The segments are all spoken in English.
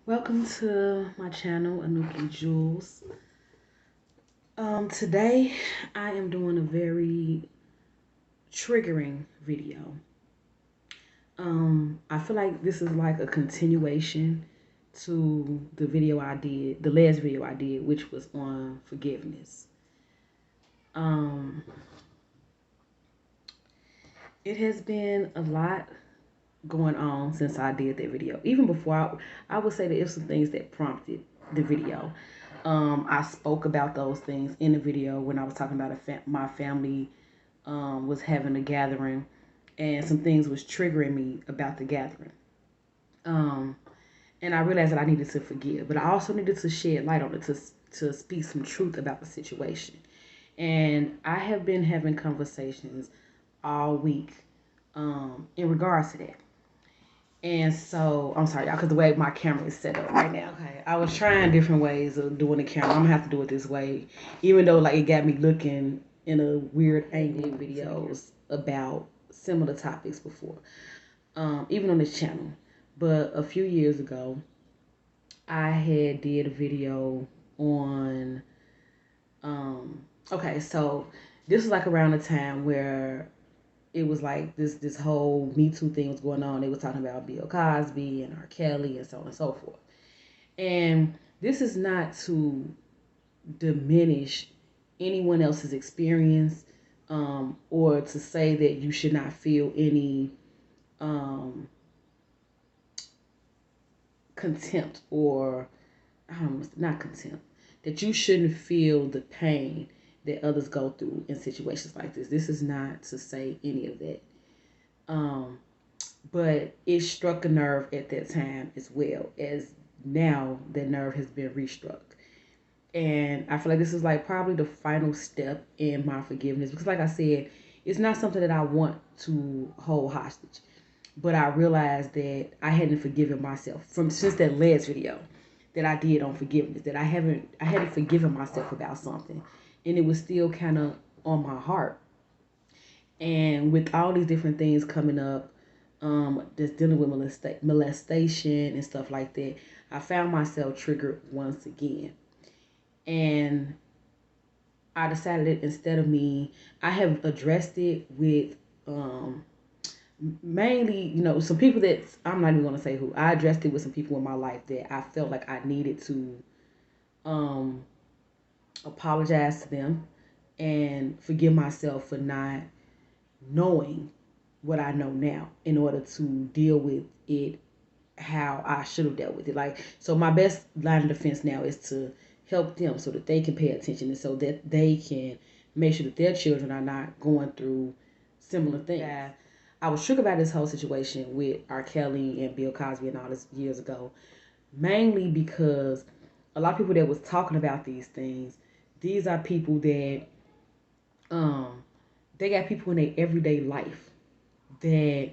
Welcome to my channel, Anuki Jules. Today I am doing a very triggering video. I feel like this is like a continuation to the last video I did, which was on forgiveness. It has been a lot going on since I did that video. Even before, I would say that it was some things that prompted the video. I spoke about those things in the video when I was talking about my family was having a gathering, and some things was triggering me about the gathering. And I realized that I needed to forgive, but I also needed to shed light on it to speak some truth about the situation. And I have been having conversations all week in regards to that. And so, I'm sorry, y'all, because the way my camera is set up right now. Okay, I was trying different ways of doing the camera. I'm gonna have to do it this way, even though like it got me looking in a weird angle videos about similar topics before, even on this channel. But a few years ago, I had did a video on, okay, so this was like around the time where it was like this whole Me Too thing was going on. They was talking about Bill Cosby and R. Kelly and so on and so forth. And this is not to diminish anyone else's experience, or to say that you should not feel any contempt, or not contempt, that you shouldn't feel the pain that others go through in situations like this. This is not to say any of that. But it struck a nerve at that time, as well as now that nerve has been restruck. And I feel like this is like probably the final step in my forgiveness, because like I said, it's not something that I want to hold hostage. But I realized that I hadn't forgiven myself since that last video that I did on forgiveness, that I hadn't forgiven myself about something, and it was still kind of on my heart. And with all these different things coming up, just dealing with molestation and stuff like that, I found myself triggered once again. And I decided that instead of me, I have addressed it with mainly, some people that I'm not even going to say who. I addressed it with some people in my life that I felt like I needed to apologize to them and forgive myself for not knowing what I know now in order to deal with it how I should have dealt with it. Like, so my best line of defense now is to help them so that they can pay attention, and so that they can make sure that their children are not going through similar things. Yeah. I was shook about this whole situation with R. Kelly and Bill Cosby and all this years ago, mainly because a lot of people that was talking about these things, these are people that they got people in their everyday life that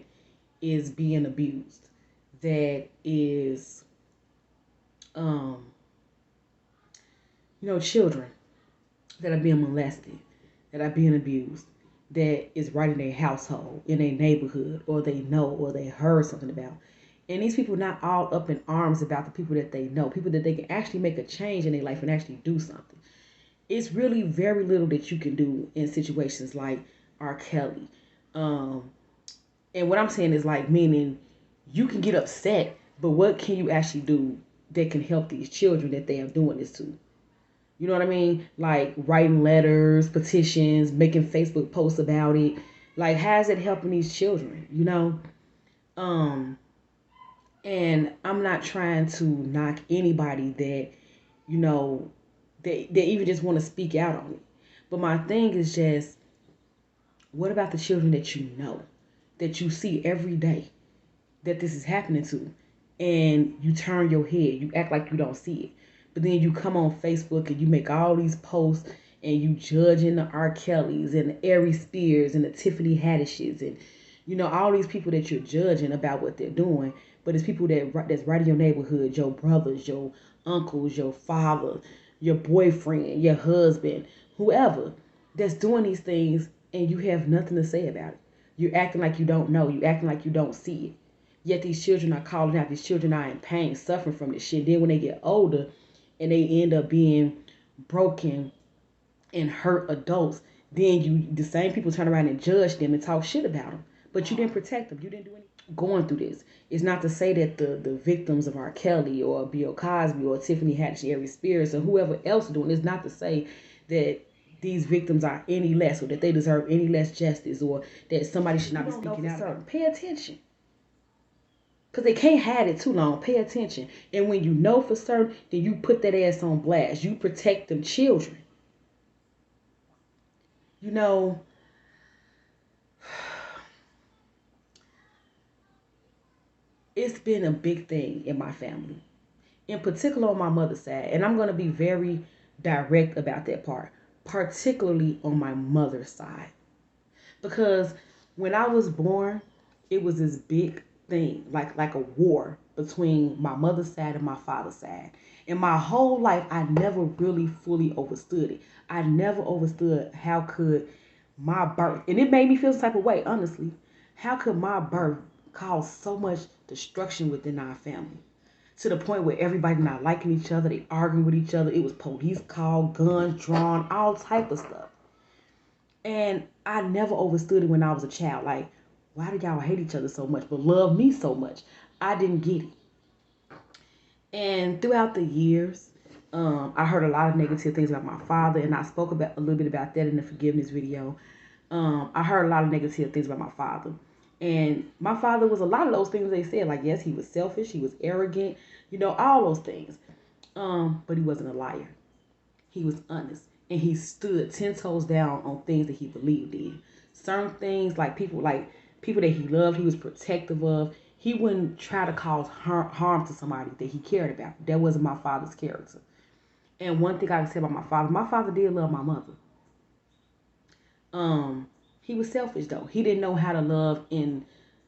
is being abused, that is children that are being molested, that are being abused, that is right in their household, in their neighborhood, or they know, or they heard something about. And these people not all up in arms about the people that they know, people that they can actually make a change in their life and actually do something. It's really very little that you can do in situations like R. Kelly. And what I'm saying is, like, meaning you can get upset, but what can you actually do that can help these children that they are doing this to? You know what I mean? Like writing letters, petitions, making Facebook posts about it. Like, how's it helping these children? Um, and I'm not trying to knock anybody that, they even just want to speak out on it. But my thing is just, what about the children that you know, that you see every day, that this is happening to, and you turn your head, you act like you don't see it, but then you come on Facebook and you make all these posts and you judging the R. Kellys and the Aries Spears and the Tiffany Haddishes and all these people that you're judging about what they're doing, but it's people that's right in your neighborhood, your brothers, your uncles, your father, your boyfriend, your husband, whoever, that's doing these things, and you have nothing to say about it. You're acting like you don't know. You acting like you don't see it. Yet these children are calling out. These children are in pain, suffering from this shit. Then when they get older and they end up being broken and hurt adults, then the same people turn around and judge them and talk shit about them. But you didn't protect them. You didn't do anything. Going through this. It's not to say that the victims of R. Kelly or Bill Cosby or Tiffany Haddish, Aries Spears, or whoever else doing it, it's not to say that these victims are any less or that they deserve any less justice or that somebody should not be speaking out. Pay attention. Because they can't hide it too long. Pay attention. And when you know for certain, then you put that ass on blast. You protect them children. You know, it's been a big thing in my family. In particular on my mother's side. And I'm going to be very direct about that part. Particularly on my mother's side. Because when I was born, it was this big thing, like a war between my mother's side and my father's side. In my whole life, I never really fully understood it. I never understood how could my birth, and it made me feel some type of way, honestly. How could my birth cause so much destruction within our family? To the point where everybody not liking each other, they arguing with each other. It was police called, guns drawn, all type of stuff. And I never understood it when I was a child. Like, why do y'all hate each other so much but love me so much? I didn't get it. And throughout the years, I heard a lot of negative things about my father, and I spoke about a little bit about that in the forgiveness video. I heard a lot of negative things about my father. And my father was a lot of those things they said. Like, yes, he was selfish, he was arrogant, you know, all those things. But he wasn't a liar. He was honest. And he stood 10 toes down on things that he believed in. Certain things, like people that he loved, he was protective of. He wouldn't try to cause harm to somebody that he cared about. That wasn't my father's character. And one thing I can say about my father did love my mother. He was selfish though. He didn't know how to love in,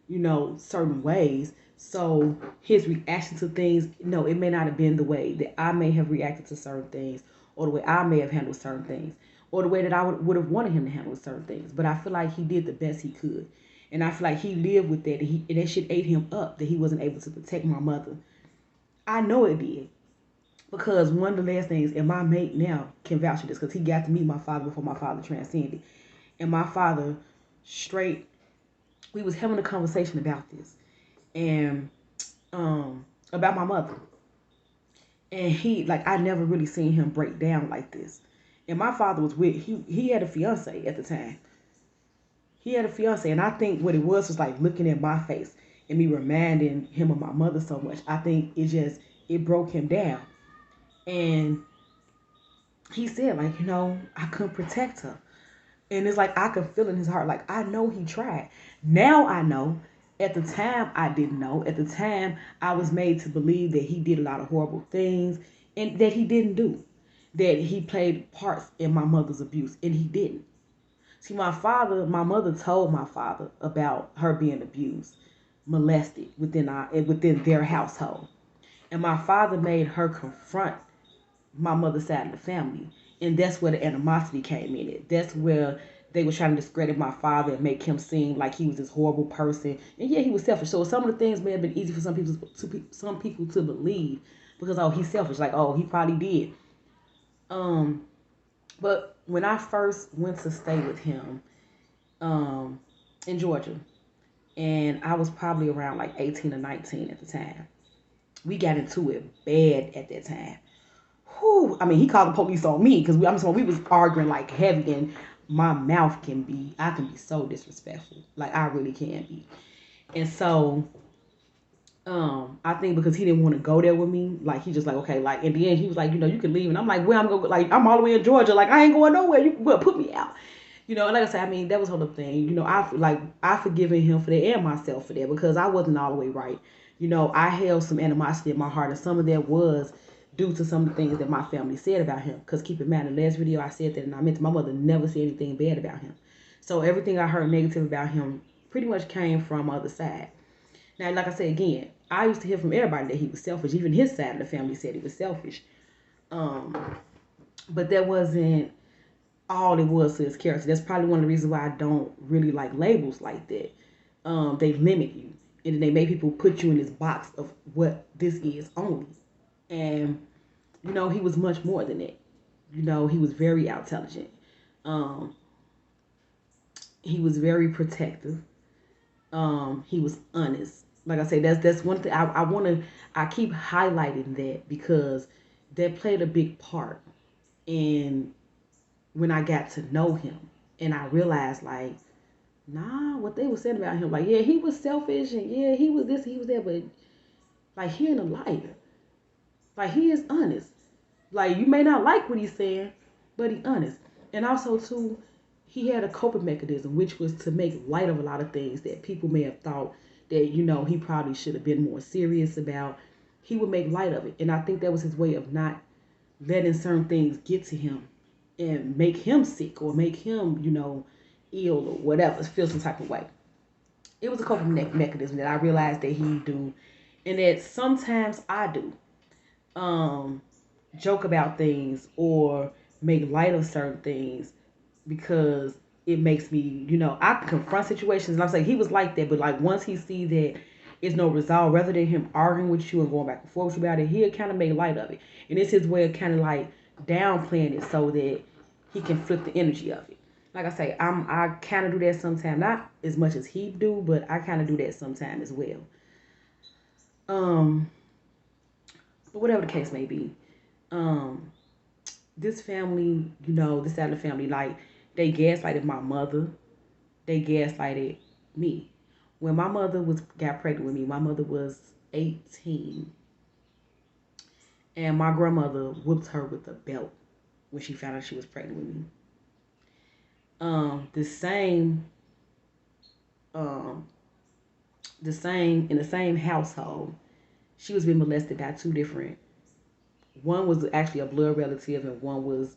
you know, certain ways. So his reaction to things, no, it may not have been the way that I may have reacted to certain things, or the way I may have handled certain things, or the way that I would have wanted him to handle certain things. But I feel like he did the best he could. And I feel like he lived with that. And that shit ate him up that he wasn't able to protect my mother. I know it did. Because one of the last things, and my mate now can vouch for this, because he got to meet my father before my father transcended. And my father we was having a conversation about this. And about my mother. And I never really seen him break down like this. And my father was he had a fiance at the time. He had a fiance, and I think what it was like looking at my face and me reminding him of my mother so much. I think it broke him down. And he said, like, you know, I couldn't protect her. And it's like I could feel in his heart, like, I know he tried. Now I know. At the time, I didn't know. At the time, I was made to believe that he did a lot of horrible things and that he didn't do. That he played parts in my mother's abuse, and he didn't. See, my mother told my father about her being abused, molested within their household. And my father made her confront my mother's side of the family. And that's where the animosity came in it. That's where they were trying to discredit my father and make him seem like he was this horrible person. And yeah, he was selfish. So some of the things may have been easy for some people to believe because, oh, he's selfish. Like, oh, he probably did. But when I first went to stay with him in Georgia, and I was probably around like 18 or 19 at the time, we got into it bad at that time. Whew. I mean, he called the police on me because we was arguing like heavy, and my mouth I can be so disrespectful. Like, I really can be. And so I think because he didn't want to go there with me, like, he just like, okay, like, in the end, he was like, you know, you can leave. And I'm like, where I'm going to go? Like, I'm all the way in Georgia. Like, I ain't going nowhere. You will put me out. You know, and like I said, I mean, that was the whole thing. You know, I forgiven him for that and myself for that because I wasn't all the way right. You know, I held some animosity in my heart, and some of that was due to some of the things that my family said about him. Because keep in mind, in the last video I said that, and I meant my mother never said anything bad about him. So everything I heard negative about him pretty much came from the other side. Now, like I said again, I used to hear from everybody that he was selfish. Even his side of the family said he was selfish. But that wasn't all it was to his character. That's probably one of the reasons why I don't really like labels like that. They limit you. And then they make people put you in this box of what this is only. And, you know, he was much more than that. You know, he was very intelligent. Um, he was very protective. He was honest. Like I say, that's one thing I keep highlighting that because that played a big part in when I got to know him. And I realized, like, nah, what they were saying about him, like, yeah, he was selfish, and yeah, he was this, he was that, but like, he ain't a liar. Like, he is honest. Like, you may not like what he's saying, but he honest. And also too, he had a coping mechanism, which was to make light of a lot of things that people may have thought that, you know, he probably should have been more serious about. He would make light of it. And I think that was his way of not letting certain things get to him and make him sick or make him, you know, ill or whatever, feel some type of way. It was a coping mechanism that I realized that he do, and that sometimes I do. Joke about things or make light of certain things because it makes me, you know, I confront situations. And I'm saying he was like that, but like once he see that it's no resolve, rather than him arguing with you and going back and forth about it, he'll kind of make light of it. And it's his way of kind of like downplaying it so that he can flip the energy of it. Like I say, I kind of do that sometimes, not as much as he do, but I kind of do that sometimes as well. But whatever the case may be, um, this family, you know, this side of the family, like they gaslighted my mother, they gaslighted me. When my mother got pregnant with me, my mother was 18, and my grandmother whooped her with a belt when she found out she was pregnant with me. The same, um, the same in the same household, she was being molested by two different. One was actually a blood relative, and one was,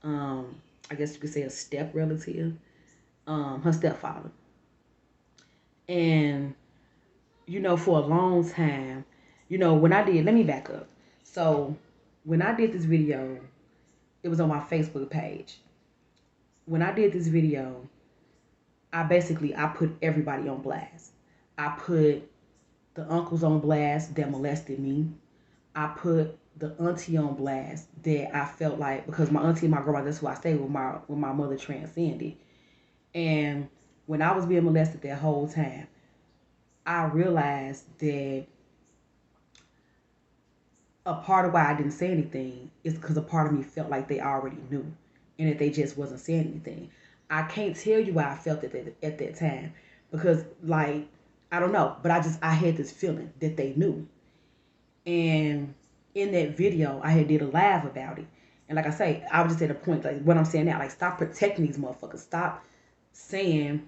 I guess you could say, a step relative, her stepfather. And you know, for a long time, you know, when I did, let me back up. So when I did this video, it was on my Facebook page. When I did this video, I put everybody on blast. I put the uncles on blast that molested me. I put the auntie on blast that I felt like, because my auntie and my grandma, that's who I stayed with, my mother transcended. And when I was being molested that whole time, I realized that a part of why I didn't say anything is because a part of me felt like they already knew and that they just wasn't saying anything. I can't tell you why I felt at that time because, like, I don't know, but I had this feeling that they knew. And in that video, I had did a live about it. And like I say, I was just at a point, like what I'm saying now, like, stop protecting these motherfuckers. Stop saying,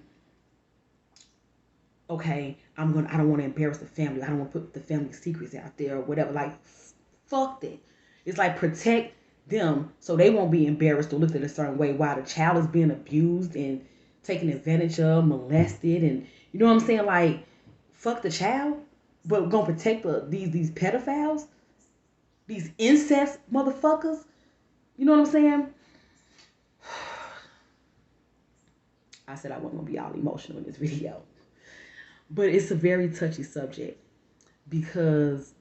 okay, I don't want to embarrass the family. I don't want to put the family secrets out there or whatever. Like, fuck that. It's like, protect them so they won't be embarrassed or looked at a certain way while the child is being abused and taken advantage of, molested, and you know what I'm saying? Like, fuck the child, but we're gonna protect these pedophiles, these incest motherfuckers. You know what I'm saying? I said I wasn't gonna be all emotional in this video, but it's a very touchy subject because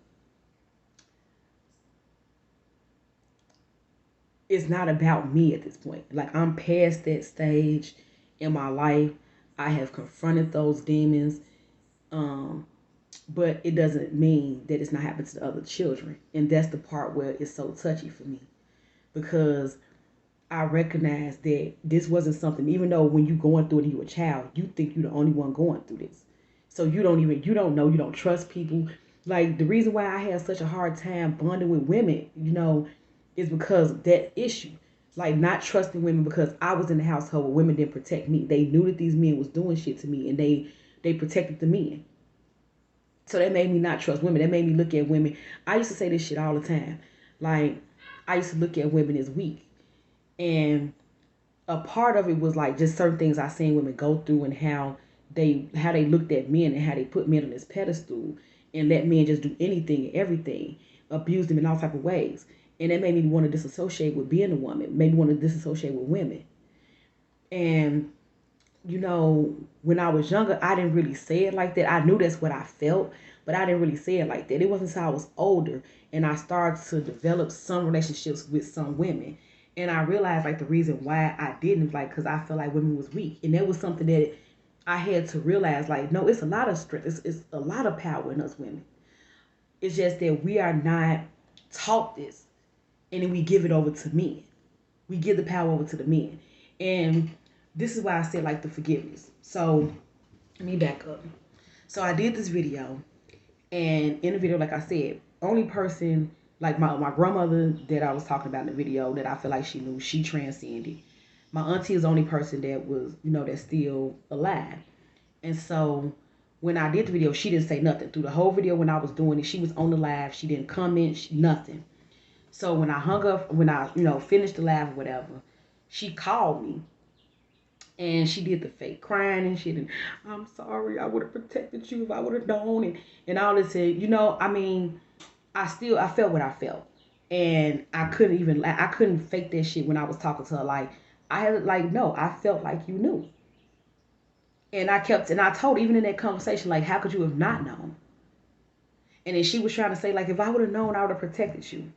it's not about me at this point. Like, I'm past that stage in my life. I have confronted those demons. But it doesn't mean that it's not happening to the other children. And that's the part where it's so touchy for me. Because I recognize that this wasn't something, even though when you're going through it and you're a child, you think you're the only one going through this. So you don't know, you don't trust people. Like, the reason why I had such a hard time bonding with women, you know, is because of that issue. Like, not trusting women, because I was in the household where women didn't protect me. They knew that these men was doing shit to me, and they protected the men. So that made me not trust women. That made me look at women. I used to say this shit all the time. Like, I used to look at women as weak. And a part of it was like just certain things I seen women go through, and how they looked at men and how they put men on this pedestal and let men just do anything and everything, abuse them in all type of ways. And that made me want to disassociate with being a woman, made me want to disassociate with women. And you know, when I was younger, I didn't really say it like that. I knew that's what I felt, but I didn't really say it like that. It wasn't until I was older and I started to develop some relationships with some women. And I realized like the reason why I didn't, like, because I felt like women was weak. And that was something that I had to realize, like, no, it's a lot of strength. It's a lot of power in us women. It's just that we are not taught this. And then we give it over to men. We give the power over to the men. And this is why I said like the forgiveness. So let me back up. So I did this video, and in the video, like I said, only person like my grandmother that I was talking about in the video that I feel like she knew, she transcended. My auntie is the only person that was, you know, that's still alive. And so when I did the video, she didn't say nothing through the whole video. When I was doing it, she was on the live. She didn't comment, nothing. So when I hung up, when I, you know, finished the live or whatever, she called me. And she did the fake crying and shit. And I'm sorry, I would have protected you if I would have known. And all this. You know, I mean, I felt what I felt. And I couldn't fake that shit when I was talking to her. Like, I had, like, no, I felt like you knew. And I told her, even in that conversation, like, how could you have not known? And then she was trying to say, like, if I would have known, I would have protected you.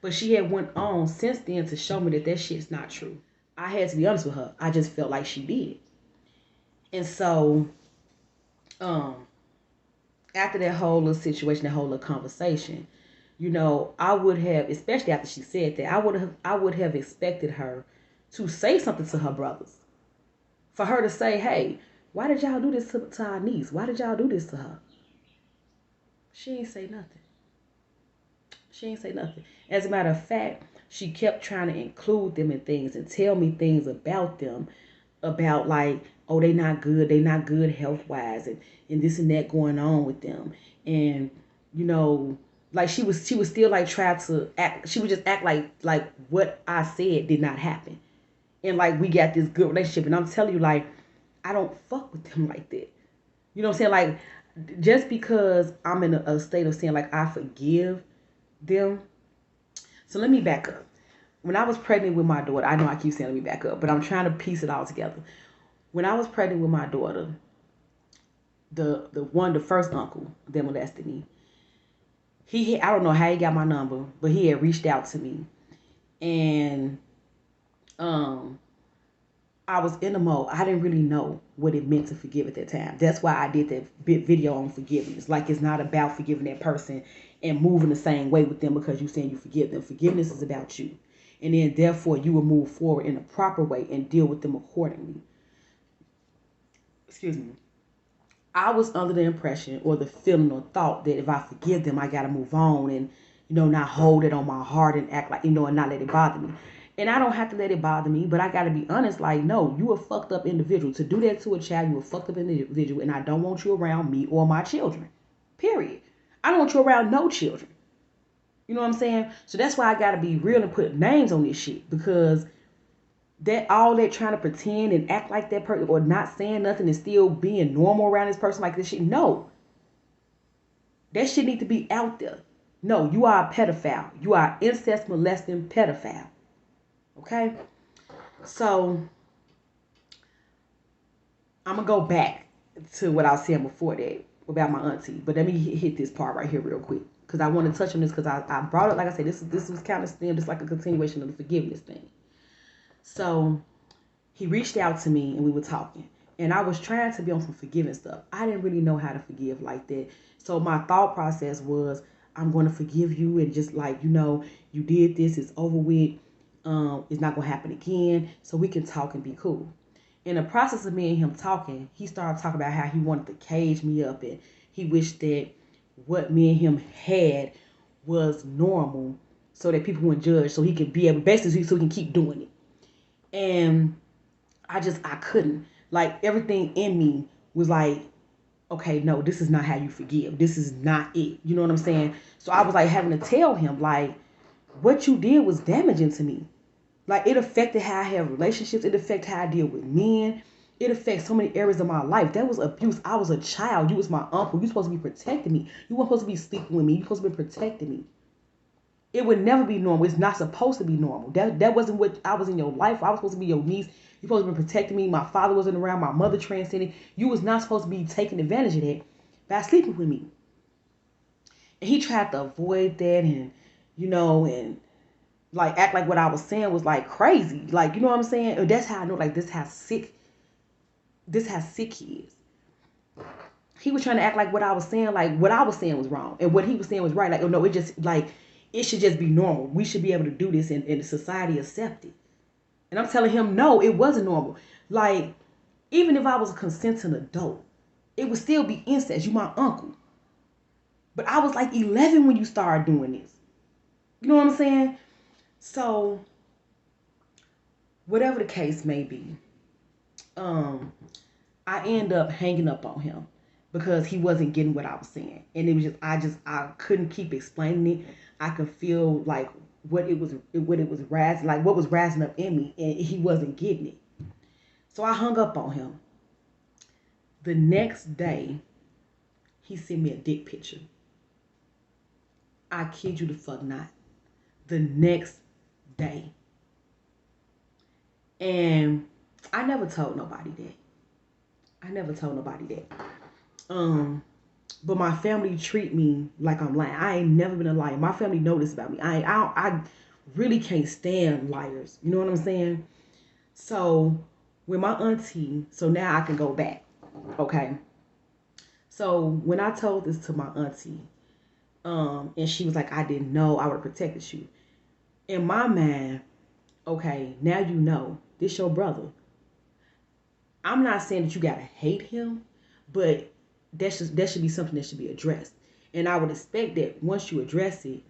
But she had went on since then to show me that shit's not true. I had to be honest with her. I just felt like she did. And so, after that whole little situation, that whole little conversation, you know, I would have, especially after she said that, I would have expected her to say something to her brothers. For her to say, hey, why did y'all do this to our niece? Why did y'all do this to her? She ain't say nothing. She ain't say nothing. As a matter of fact, she kept trying to include them in things and tell me things about them, about like, oh, they not good health-wise, and this and that going on with them. And, you know, like she was still like trying to act, she would just act like what I said did not happen. And like we got this good relationship. And I'm telling you, like, I don't fuck with them like that. You know what I'm saying? Like, just because I'm in a state of saying like I forgive them. So let me back up. When I was pregnant with my daughter, I know I keep saying let me back up, but I'm trying to piece it all together. When I was pregnant with my daughter, the first uncle that molested me, I don't know how he got my number, but he had reached out to me. And I was in a mode. I didn't really know what it meant to forgive at that time. That's why I did that video on forgiveness. Like, it's not about forgiving that person and moving the same way with them because you're saying you forgive them. Forgiveness is about you. And then, therefore, you will move forward in a proper way and deal with them accordingly. Excuse me. I was under the impression or the feeling or thought that if I forgive them, I got to move on and, you know, not hold it on my heart and act like, you know, and not let it bother me. And I don't have to let it bother me, but I got to be honest, like, no, you a fucked up individual. To do that to a child, you a fucked up individual, and I don't want you around me or my children. Period. I don't want you around no children. You know what I'm saying? So that's why I got to be real and put names on this shit, because all that trying to pretend and act like that person or not saying nothing and still being normal around this person like this shit, no. That shit need to be out there. No, you are a pedophile. You are incest molesting pedophile. Okay? So, I'm going to go back to what I was saying before that about my auntie. But let me hit this part right here real quick, because I want to touch on this, because I brought it, like I said, this was kind of still just like a continuation of the forgiveness thing. So, he reached out to me and we were talking. And I was trying to be on some forgiving stuff. I didn't really know how to forgive like that. So my thought process was, I'm going to forgive you and just like, you know, you did this, it's over with. It's not going to happen again. So we can talk and be cool. In the process of me and him talking, he started talking about how he wanted to cage me up. And he wished that what me and him had was normal so that people wouldn't judge. So he could be able, basically, so he can keep doing it. And I couldn't. Like, everything in me was like, okay, no, this is not how you forgive. This is not it. You know what I'm saying? So I was like having to tell him, like, what you did was damaging to me. Like, it affected how I have relationships. It affected how I deal with men. It affects so many areas of my life. That was abuse. I was a child. You was my uncle. You supposed to be protecting me. You weren't supposed to be sleeping with me. You supposed to be protecting me. It would never be normal. It's not supposed to be normal. That wasn't what I was in your life. I was supposed to be your niece. You're supposed to be protecting me. My father wasn't around. My mother transcended. You was not supposed to be taking advantage of that by sleeping with me. And he tried to avoid that and, and like act like what I was saying was like crazy. Like, you know what I'm saying? And that's how I know like this has sick he is. He was trying to act like what I was saying was wrong. And what he was saying was right. Like, oh no, it just like it should just be normal. We should be able to do this and society accept it. And I'm telling him, no, it wasn't normal. Like, even if I was a consenting adult, it would still be incest. You my uncle. But I was like 11 when you started doing this. You know what I'm saying? So, whatever the case may be, I end up hanging up on him because he wasn't getting what I was saying. And it was I couldn't keep explaining it. I could feel like what was rising up in me, and he wasn't getting it. So I hung up on him. The next day, he sent me a dick picture. I kid you the fuck not. The next day. And I never told nobody that. But my family treat me like I'm lying. I ain't never been a liar. My family know this about me. I really can't stand liars. You know what I'm saying? So when my auntie, so now I can go back. Okay. So when I told this to my auntie, and she was like, I didn't know, I would have protected you. In my mind, okay, now you know, this your brother. I'm not saying that you gotta hate him, but that should be something that should be addressed. And I would expect that once you address it,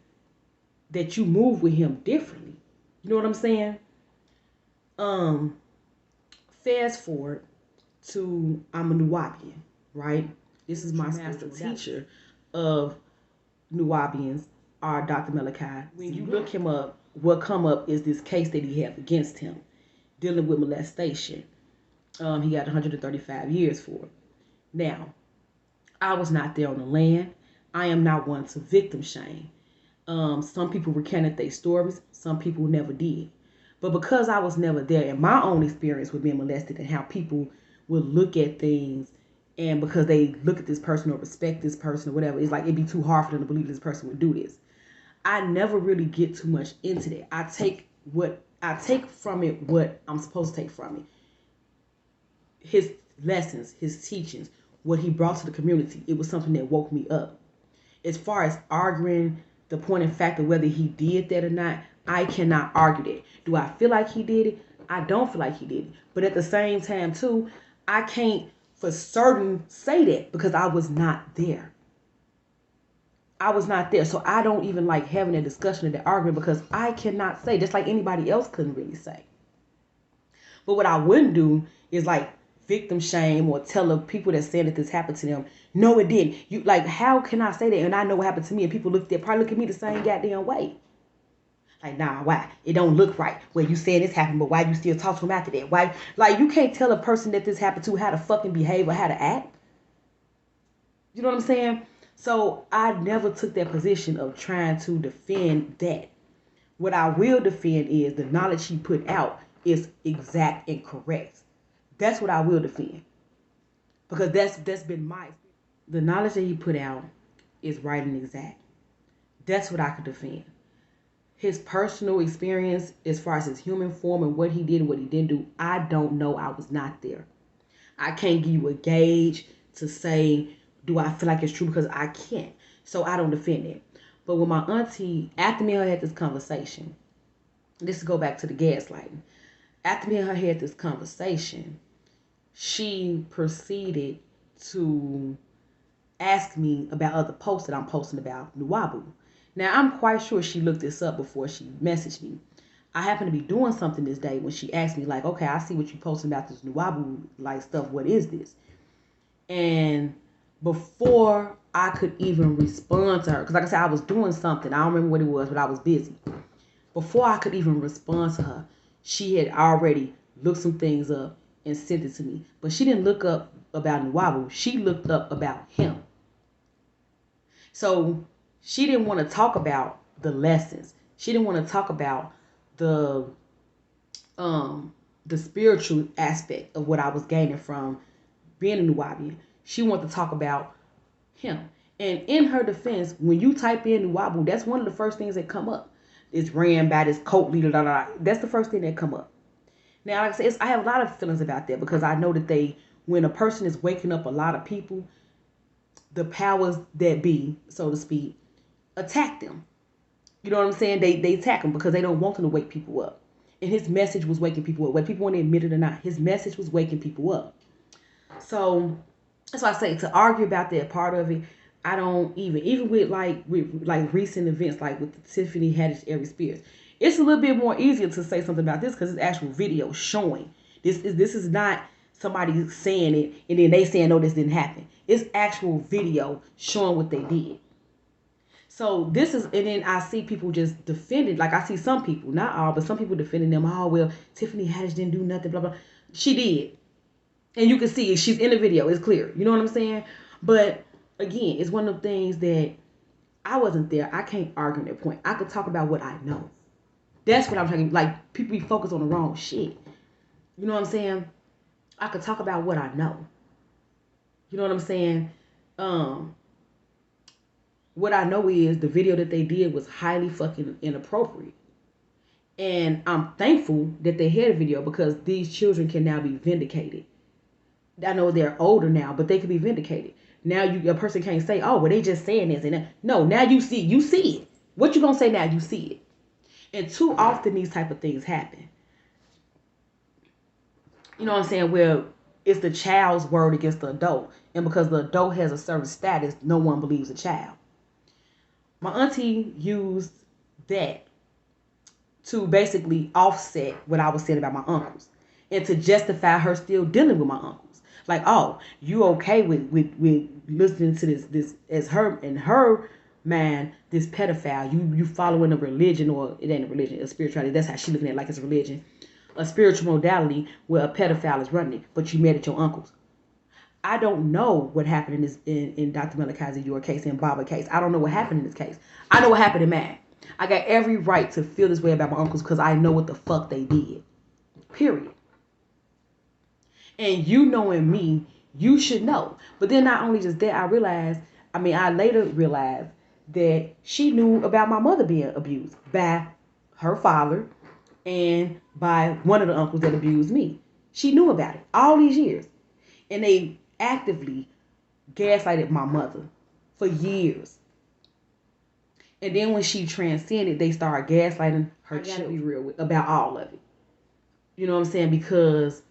that you move with him differently. You know what I'm saying? Fast forward to I'm a Nuwaubian, right? This is my master teacher of Nuwaubians, are Dr. Malachi. When you look him up, what come up is this case that he had against him, dealing with molestation. He got 135 years for it. Now, I was not there on the land. I am not one to victim shame. Some people recanted their stories. Some people never did. But because I was never there in my own experience with being molested and how people would look at things, and because they look at this person or respect this person or whatever, it's like it'd be too hard for them to believe this person would do this. I never really get too much into that. I take from it what I'm supposed to take from it. His lessons, his teachings, what he brought to the community. It was something that woke me up. As far as arguing the point and fact of whether he did that or not, I cannot argue that. Do I feel like he did it? I don't feel like he did it. But at the same time, too, I can't for certain say that because I was not there. I was not there. So I don't even like having a discussion or the argument because I cannot say, just like anybody else couldn't really say. But what I wouldn't do is like victim shame or tell the people that said that this happened to them, no, it didn't. You like, how can I say that? And I know what happened to me, and people probably look at me the same goddamn way. Like, nah, why? It don't look right. Well, you said this happened, but why you still talk to him after that? Why? Like, you can't tell a person that this happened to how to fucking behave or how to act. You know what I'm saying? So I never took that position of trying to defend that. What I will defend is the knowledge he put out is exact and correct. That's what I will defend. Because that's been my experience. The knowledge that he put out is right and exact. That's what I could defend. His personal experience as far as his human form and what he did and what he didn't do, I don't know. I was not there. I can't give you a gauge to say, do I feel like it's true? Because I can't. So I don't defend it. But when my auntie, after me and her had this conversation, this to go back to the gaslighting. After me and her had this conversation, she proceeded to ask me about other posts that I'm posting about Nuwaubu. Now, I'm quite sure she looked this up before she messaged me. I happened to be doing something this day when she asked me, like, okay, I see what you posting about this Nuwaubu like stuff. What is this? And before I could even respond to her, because like I said, I was doing something. I don't remember what it was, but I was busy. Before I could even respond to her, she had already looked some things up and sent it to me. But she didn't look up about Nuwaubu. She looked up about him. So she didn't want to talk about the lessons. She didn't want to talk about the spiritual aspect of what I was gaining from being a Nubian. She wanted to talk about him. And in her defense, when you type in Nuwabu, that's one of the first things that come up. It's ran by this cult leader. Blah, blah, blah. That's the first thing that come up. Now, like I said, I have a lot of feelings about that because I know that when a person is waking up a lot of people, the powers that be, so to speak, attack them. You know what I'm saying? They attack them because they don't want them to wake people up. And his message was waking people up. Whether people want to admit it or not, his message was waking people up. So that's why I say to argue about that part of it, I don't even with recent events like with Tiffany Haddish, Aries Spears. It's a little bit more easier to say something about this because it's actual video showing. This is not somebody saying it and then they saying no, this didn't happen. It's actual video showing what they did. So this is, and then I see people just defending, like I see some people, not all, but some people defending them. Oh, well, Tiffany Haddish didn't do nothing, blah, blah. She did. And you can see it. She's in the video. It's clear. You know what I'm saying? But again, it's one of the things that I wasn't there. I can't argue that point. I could talk about what I know. That's what I'm talking. Like, people be focused on the wrong shit. You know what I'm saying? I could talk about what I know. You know what I'm saying? What I know is the video that they did was highly fucking inappropriate. And I'm thankful that they had a video because these children can now be vindicated. I know they're older now, but they can be vindicated. Now a person can't say, oh, well, they just saying this and that. No, now you see it. What you gonna say now? You see it. And too often these type of things happen. You know what I'm saying? Where it's the child's word against the adult. And because the adult has a certain status, no one believes the child. My auntie used that to basically offset what I was saying about my uncles. And to justify her still dealing with my uncles. Like, oh, you okay with listening to this as her, in her mind, this pedophile. You following a religion, or it ain't a religion, a spirituality. That's how she looking at it, like it's a religion. A spiritual modality where a pedophile is running, but you mad at your uncles. I don't know what happened in Dr. Melikazi, your case, and Baba case. I don't know what happened in this case. I know what happened in mine. I got every right to feel this way about my uncles because I know what the fuck they did. Period. And you knowing me, you should know. But then not only just that, I later realized that she knew about my mother being abused by her father and by one of the uncles that abused me. She knew about it all these years. And they actively gaslighted my mother for years. And then when she transcended, they started gaslighting her children. I gotta be real about all of it. You know what I'm saying? Because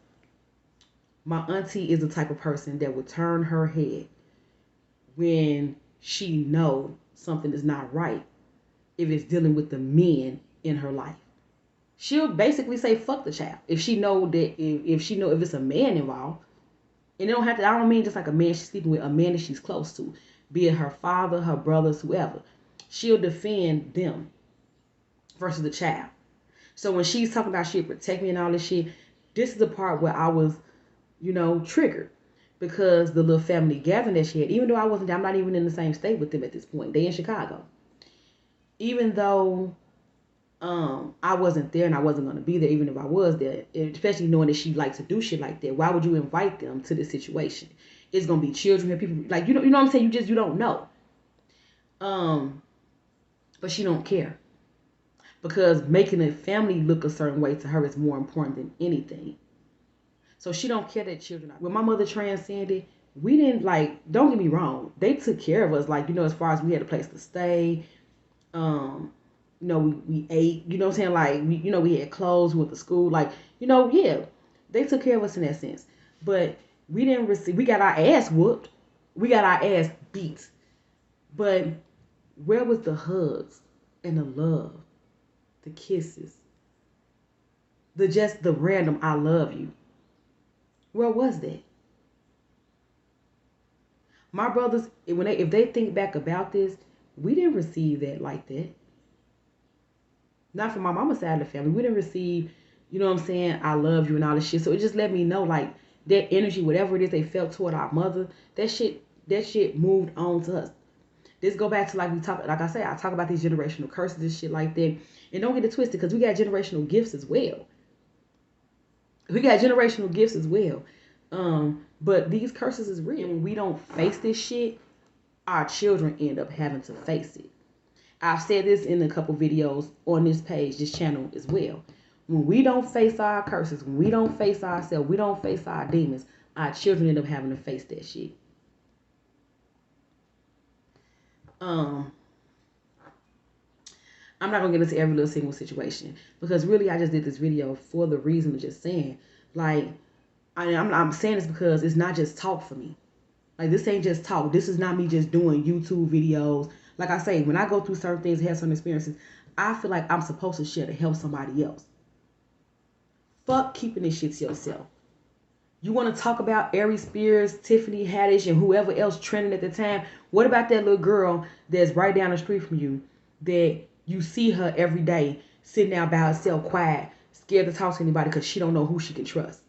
my auntie is the type of person that would turn her head when she know something is not right if it's dealing with the men in her life. She'll basically say fuck the child if she know that if it's a man involved. And it don't have to, I don't mean just like a man she's sleeping with, a man that she's close to, be it her father, her brothers, whoever. She'll defend them versus the child. So when she's talking about she'll protect me and all this shit, this is the part where I was, triggered. Because the little family gathering that she had, even though I'm not even in the same state with them at this point. They in Chicago. Even though I wasn't there and I wasn't going to be there, even if I was there, especially knowing that she likes to do shit like that. Why would you invite them to this situation? It's going to be children and people, like, you know what I'm saying? You don't know. But she don't care. Because making a family look a certain way to her is more important than anything. So she don't care that children are. When my mother transcended, we didn't, don't get me wrong. They took care of us, as far as we had a place to stay. We ate, you know what I'm saying? We had clothes, we went to school, yeah, they took care of us in that sense. But we got our ass whooped. We got our ass beat. But where was the hugs and the love, the kisses, the random I love you? Where was that? My brothers, if they think back about this, we didn't receive that like that. Not from my mama's side of the family. We didn't receive, you know what I'm saying, I love you and all this shit. So it just let me know, that energy, whatever it is they felt toward our mother, that shit moved on to us. This go back to like I said, I talk about these generational curses and shit like that. And don't get it twisted, because we got generational gifts as well. We got generational gifts as well. But these curses is real. And when we don't face this shit, our children end up having to face it. I've said this in a couple videos on this page, this channel as well. When we don't face our curses, when we don't face ourselves, we don't face our demons, our children end up having to face that shit. I'm not gonna get into every little single situation, because really I just did this video for the reason of just saying, like, I'm saying this because it's not just talk for me. Like, this ain't just talk. This is not me just doing YouTube videos. Like I say, when I go through certain things, have certain experiences, I feel like I'm supposed to share to help somebody else. Fuck keeping this shit to yourself. You want to talk about Aries Spears, Tiffany Haddish, and whoever else trending at the time? What about that little girl that's right down the street from you, that you see her every day sitting out by herself, quiet, scared to talk to anybody because she don't know who she can trust?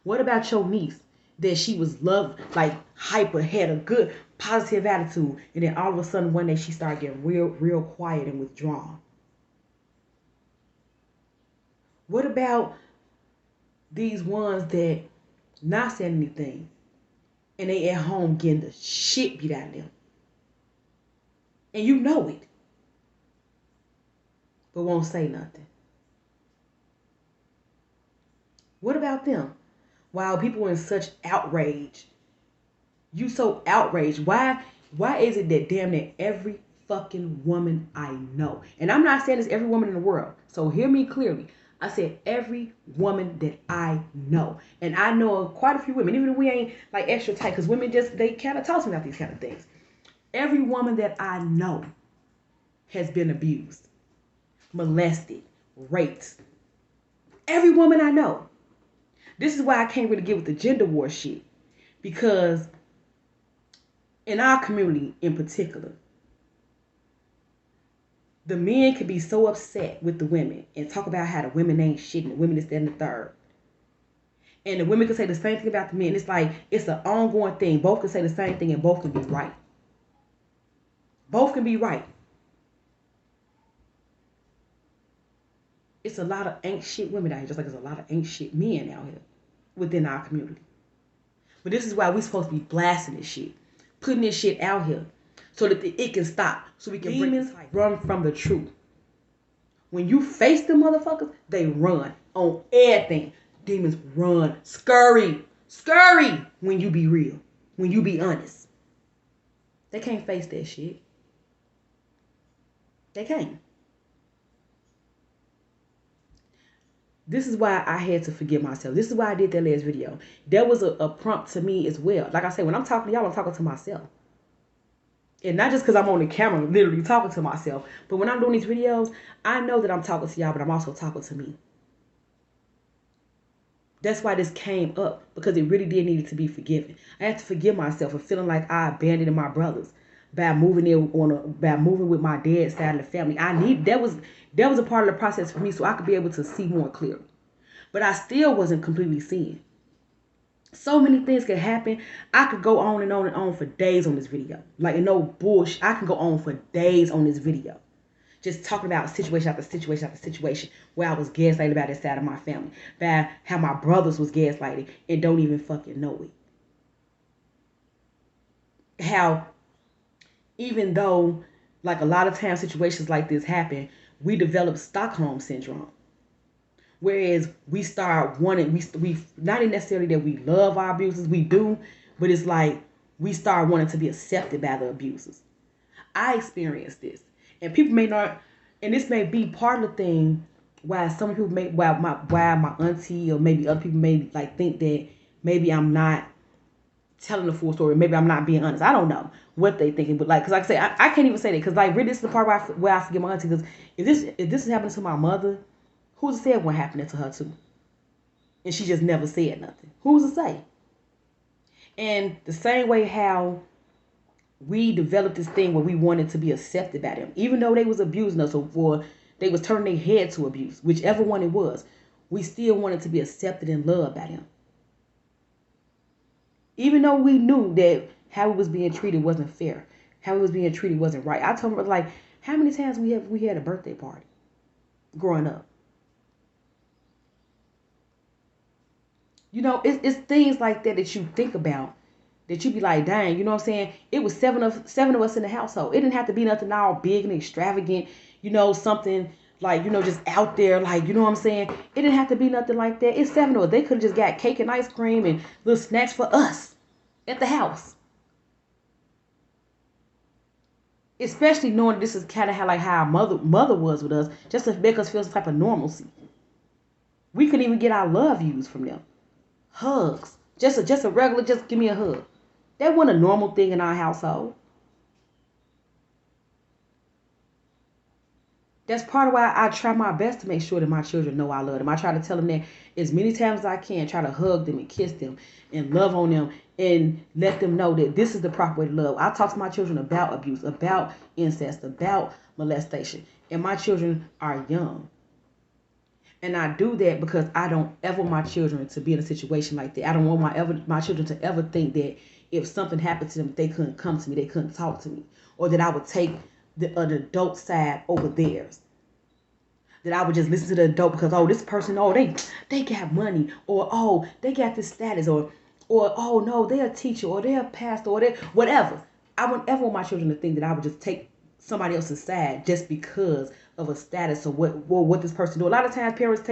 What about your niece that she was loved, like hyper, had a good positive attitude, and then all of a sudden one day she started getting real quiet and withdrawn? What about these ones that not saying anything and they at home getting the shit beat out of them, and you know it, but won't say nothing? What about them? While people are in such outrage, you so outraged. Why is it that damn near every fucking woman I know, and I'm not saying it's every woman in the world, so hear me clearly, I said every woman that I know, and I know quite a few women, even if we ain't like extra tight, because women just, they kind of talk to me about these kind of things. Every woman that I know has been abused, molested, raped. Every woman I know. This is why I can't really get with the gender war shit, because in our community in particular, the men can be so upset with the women and talk about how the women ain't shit and the women is that and the third. And the women can say the same thing about the men. It's like, it's an ongoing thing. Both can say the same thing and both can be right. Both can be right. It's a lot of ain't shit women out here, just like there's a lot of ain't shit men out here within our community. But this is why we're supposed to be blasting this shit, putting this shit out here, so that it can stop, so we can demons run from the truth. When you face them motherfuckers, they run on everything. Demons run, scurry when you be real, when you be honest. They can't face that shit. They can't. This is why I had to forgive myself. This is why I did that last video. There was a prompt to me as well. Like I said, when I'm talking to y'all, I'm talking to myself. And not just because I'm on the camera literally talking to myself, but when I'm doing these videos, I know that I'm talking to y'all, but I'm also talking to me. That's why this came up, because it really did need to be forgiven. I had to forgive myself for feeling like I abandoned my brothers by moving with my dad's side of the family. That was a part of the process for me, so I could be able to see more clearly. But I still wasn't completely seeing. So many things could happen. I could go on and on and on for days on this video. Like, no bullshit. I can go on for days on this video, just talking about situation after situation after situation where I was gaslighted by this side of my family, by how my brothers was gaslighted and don't even fucking know it. How even though, like, a lot of times situations like this happen, we develop Stockholm syndrome. Whereas we start wanting, we not necessarily that we love our abusers, we do, but it's like we start wanting to be accepted by the abusers. I experienced this, and people may not, and this may be part of the thing why some people may, why my auntie or maybe other people may like think that maybe I'm not telling the full story, maybe I'm not being honest. I don't know what they thinking, but like, because like I say, I can't even say that, because like really this is the part where I forget my auntie, because if this is happening to my mother, who's to say what happened to her too? And she just never said nothing. Who's to say? And the same way how we developed this thing where we wanted to be accepted by them, even though they was abusing us or they was turning their head to abuse, whichever one it was, we still wanted to be accepted and loved by them. Even though we knew that how we was being treated wasn't fair. How we was being treated wasn't right. I told him, like, how many times we had a birthday party growing up? You know, it's things like that that you think about, that you be like, dang, you know what I'm saying? It was seven of us in the household. It didn't have to be nothing all big and extravagant, you know, something like, you know, just out there, like, you know what I'm saying? It didn't have to be nothing like that. It's 7 of us. They could have just got cake and ice cream and little snacks for us at the house. Especially knowing this is kind of how our mother was with us, just to make us feel some type of normalcy. We couldn't even get our love views from them. Hugs. Just a regular, just give me a hug. That wasn't a normal thing in our household. That's part of why I try my best to make sure that my children know I love them. I try to tell them that as many times as I can, try to hug them and kiss them and love on them and let them know that this is the proper way to love. I talk to my children about abuse, about incest, about molestation. And my children are young. And I do that because I don't ever want my children to be in a situation like that. I don't want my children to ever think that if something happened to them, they couldn't come to me, they couldn't talk to me, or that I would take an adult side over theirs. That I would just listen to the adult because, oh, this person, oh, they got money, or oh, they got this status, or oh no, they're a teacher, or they're a pastor, or they whatever. I wouldn't ever want my children to think that I would just take somebody else's side just because of a status or what this person do. A lot of times parents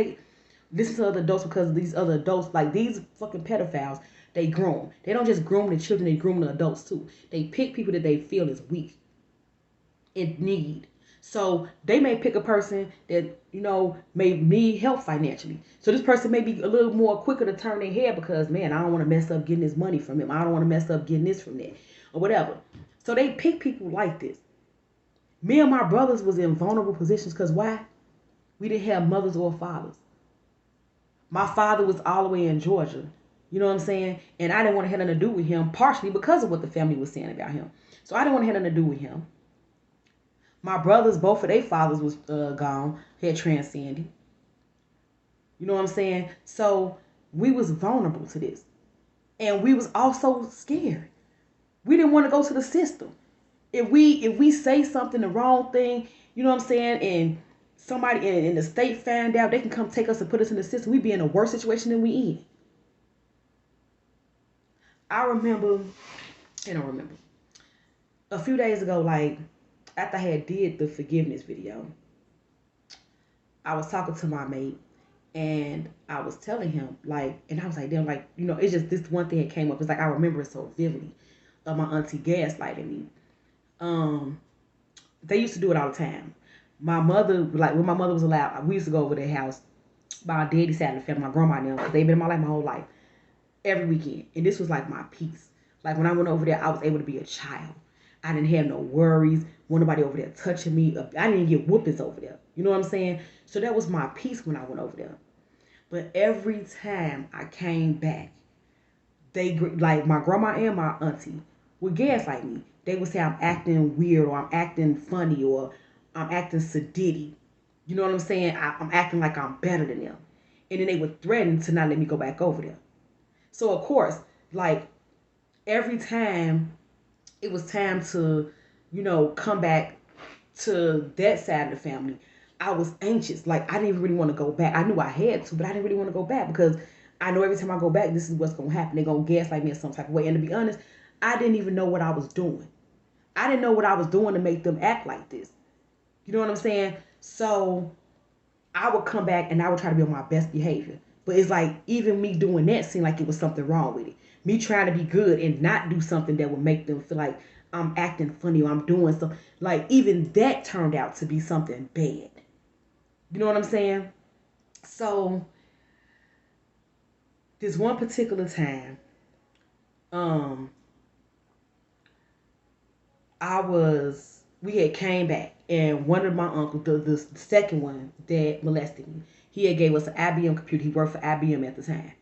listen to other adults because these other adults, like these fucking pedophiles, they groom. They don't just groom the children, they groom the adults too. They pick people that they feel is weak, in need. So they may pick a person that, you know, may need help financially. So this person may be a little more quicker to turn their head because, man, I don't want to mess up getting this money from him. I don't want to mess up getting this from that or whatever. So they pick people like this. Me and my brothers was in vulnerable positions because why? We didn't have mothers or fathers. My father was all the way in Georgia. You know what I'm saying? And I didn't want to have nothing to do with him, partially because of what the family was saying about him. So I didn't want to have nothing to do with him. My brothers, both of their fathers was gone, had transcended. You know what I'm saying? So we was vulnerable to this. And we was also scared. We didn't want to go to the system. If we say something, the wrong thing, you know what I'm saying, and somebody in the state found out, they can come take us and put us in the system. We'd be in a worse situation than we in. I remember a few days ago, like after I had did the forgiveness video, I was talking to my mate and I was telling him, like, and I was like, damn, like, you know, it's just this one thing that came up. It's like I remember it so vividly of my auntie gaslighting me. They used to do it all the time. My mother, like when my mother was alive, we used to go over their house. My daddy's side of the family, my grandma and them, because they've been in my life my whole life, every weekend. And this was like my peace. Like when I went over there, I was able to be a child. I didn't have no worries. Wasn't nobody over there touching me. I didn't get whoopings over there. You know what I'm saying? So that was my peace when I went over there. But every time I came back, they, like my grandma and my auntie, would gaslight me. They would say I'm acting weird, or I'm acting funny, or I'm acting sedity. You know what I'm saying? I'm acting like I'm better than them. And then they would threaten to not let me go back over there. So, of course, like every time it was time to, you know, come back to that side of the family, I was anxious. Like I didn't even really want to go back. I knew I had to, but I didn't really want to go back because I know every time I go back, this is what's going to happen. They're going to gaslight me in some type of way. And to be honest, I didn't even know what I was doing. I didn't know what I was doing to make them act like this. You know what I'm saying? So I would come back and I would try to be on my best behavior. But it's like even me doing that seemed like it was something wrong with it. Me trying to be good and not do something that would make them feel like I'm acting funny or I'm doing something. Like even that turned out to be something bad. You know what I'm saying? So this one particular time, we had came back and one of my uncles, the second one that molested me, he had gave us an IBM computer. He worked for IBM at the time.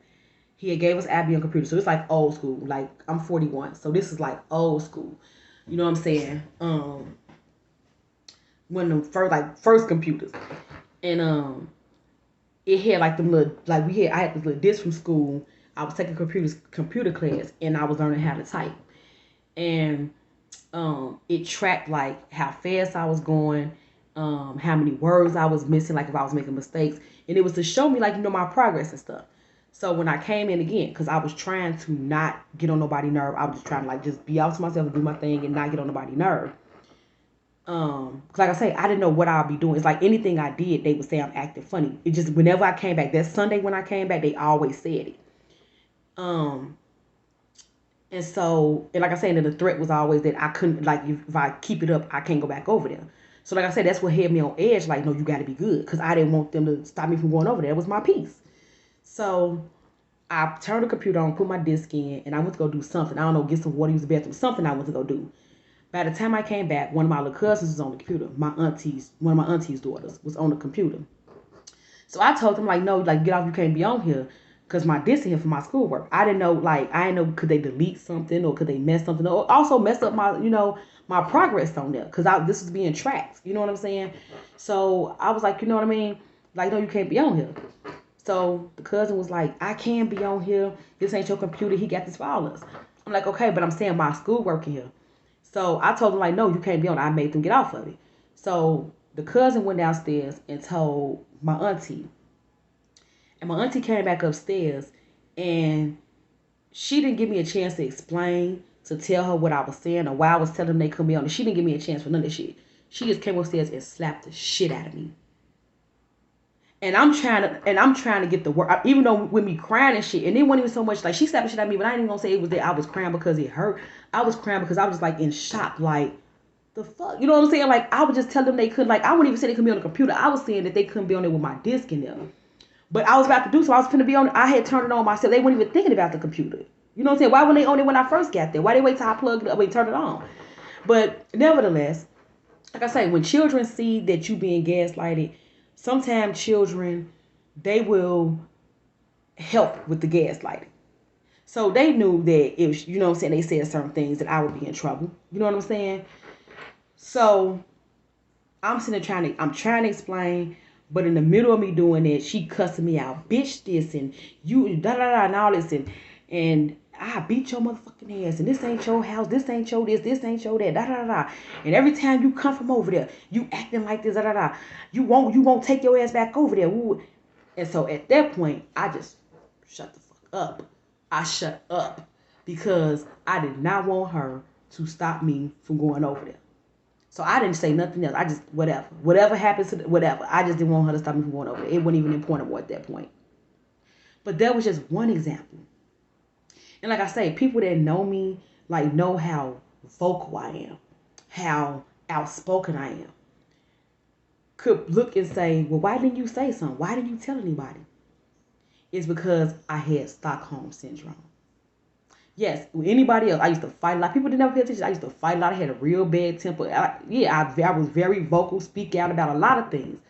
He had gave us IBM computer. So it's like old school. Like I'm 41. So this is like old school. You know what I'm saying? One of them first computers. And it had like them little, like I had this little disc from school. I was taking computer class and I was learning how to type. And it tracked like how fast I was going, how many words I was missing, like if I was making mistakes, and it was to show me like my progress and stuff. So when I came in again, because I was trying to not get on nobody's nerve, I was just trying to like just be out to myself and do my thing and not get on nobody's nerve. Cause like I say, I didn't know what I'd be doing. It's like anything I did, they would say I'm acting funny. It just whenever I came back, that Sunday when I came back, they always said it. And so, and like I said, the threat was always that I couldn't, like, if I keep it up, I can't go back over there. So, like I said, that's what had me on edge. Like, no, you got to be good, because I didn't want them to stop me from going over there. It was my piece. So, I turned the computer on, put my disc in, and I went to go do something. I don't know, get some water, use the bathroom, something I went to go do. By the time I came back, one of my little cousins was on the computer. One of my auntie's daughters was on the computer. So I told them, like, no, like, get off, you can't be on here. Because my disc here for my schoolwork. I didn't know, could they delete something or could they mess something up? Or also mess up my, my progress on there. Because this was being tracked. You know what I'm saying? So I was like, you know what I mean? Like, no, you can't be on here. So the cousin was like, I can be on here. This ain't your computer. He got this for all us. I'm like, okay, but I'm saying my schoolwork in here. So I told them, like, no, you can't be on it. I made them get off of it. So the cousin went downstairs and told my auntie. And my auntie came back upstairs, and she didn't give me a chance to explain, to tell her what I was saying or why I was telling them they couldn't be on it. She didn't give me a chance for none of that shit. She just came upstairs and slapped the shit out of me. And I'm trying to get the word, even though with me crying and shit, and it wasn't even so much like she slapped the shit out of me, but I ain't even gonna say it was that I was crying because it hurt. I was crying because I was just like in shock, like, the fuck, you know what I'm saying? Like, I would just tell them they couldn't, like, I wouldn't even say they couldn't be on the computer. I was saying that they couldn't be on there with my disc in there. But I was about to do so. I was finna be on it. I had turned it on myself. They weren't even thinking about the computer. You know what I'm saying? Why weren't they on it when I first got there? Why they wait till I plugged it up and turn it on? But nevertheless, like I say, when children see that you being gaslighted, sometimes children, they will help with the gaslighting. So they knew that if, you know what I'm saying, they said certain things that I would be in trouble. You know what I'm saying? So I'm sitting there I'm trying to explain. But in the middle of me doing that, she cussing me out. Bitch this and you da-da-da and all this. And I beat your motherfucking ass. And this ain't your house. This ain't your this ain't your that. Da-da-da. And every time you come from over there, you acting like this. Da-da-da. You won't take your ass back over there. Ooh. And so at that point, I just shut the fuck up. I shut up. Because I did not want her to stop me from going over there. So I didn't say nothing else. I just, whatever happens to whatever. I just didn't want her to stop me from going over there. It wasn't even important at that point. But that was just one example. And like I say, people that know me, like, know how vocal I am, how outspoken I am, could look and say, well, why didn't you say something? Why didn't you tell anybody? It's because I had Stockholm syndrome. Yes, with anybody else, I used to fight a lot. People didn't ever pay attention. I used to fight a lot. I had a real bad temper. I was very vocal, speak out about a lot of things,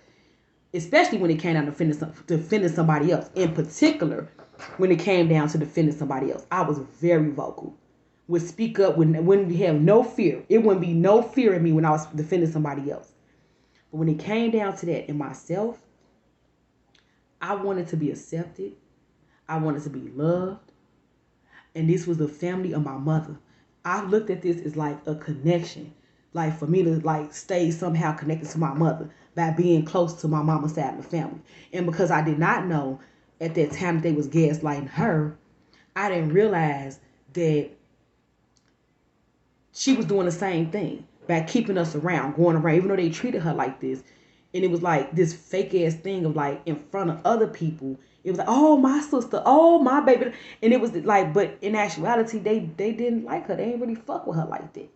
especially when it came down to defending somebody else. In particular, when it came down to defending somebody else, I was very vocal. Would speak up when we have no fear. It wouldn't be no fear in me when I was defending somebody else. But when it came down to that in myself, I wanted to be accepted. I wanted to be loved. And this was the family of my mother. I looked at this as like a connection. Like for me to like stay somehow connected to my mother by being close to my mama's side of the family. And because I did not know at that time that they was gaslighting her, I didn't realize that she was doing the same thing by keeping us around, going around, even though they treated her like this. And it was like this fake ass thing of like in front of other people. It was like, oh, my sister, oh, my baby. And it was like, but in actuality, they didn't like her. They didn't really fuck with her like that.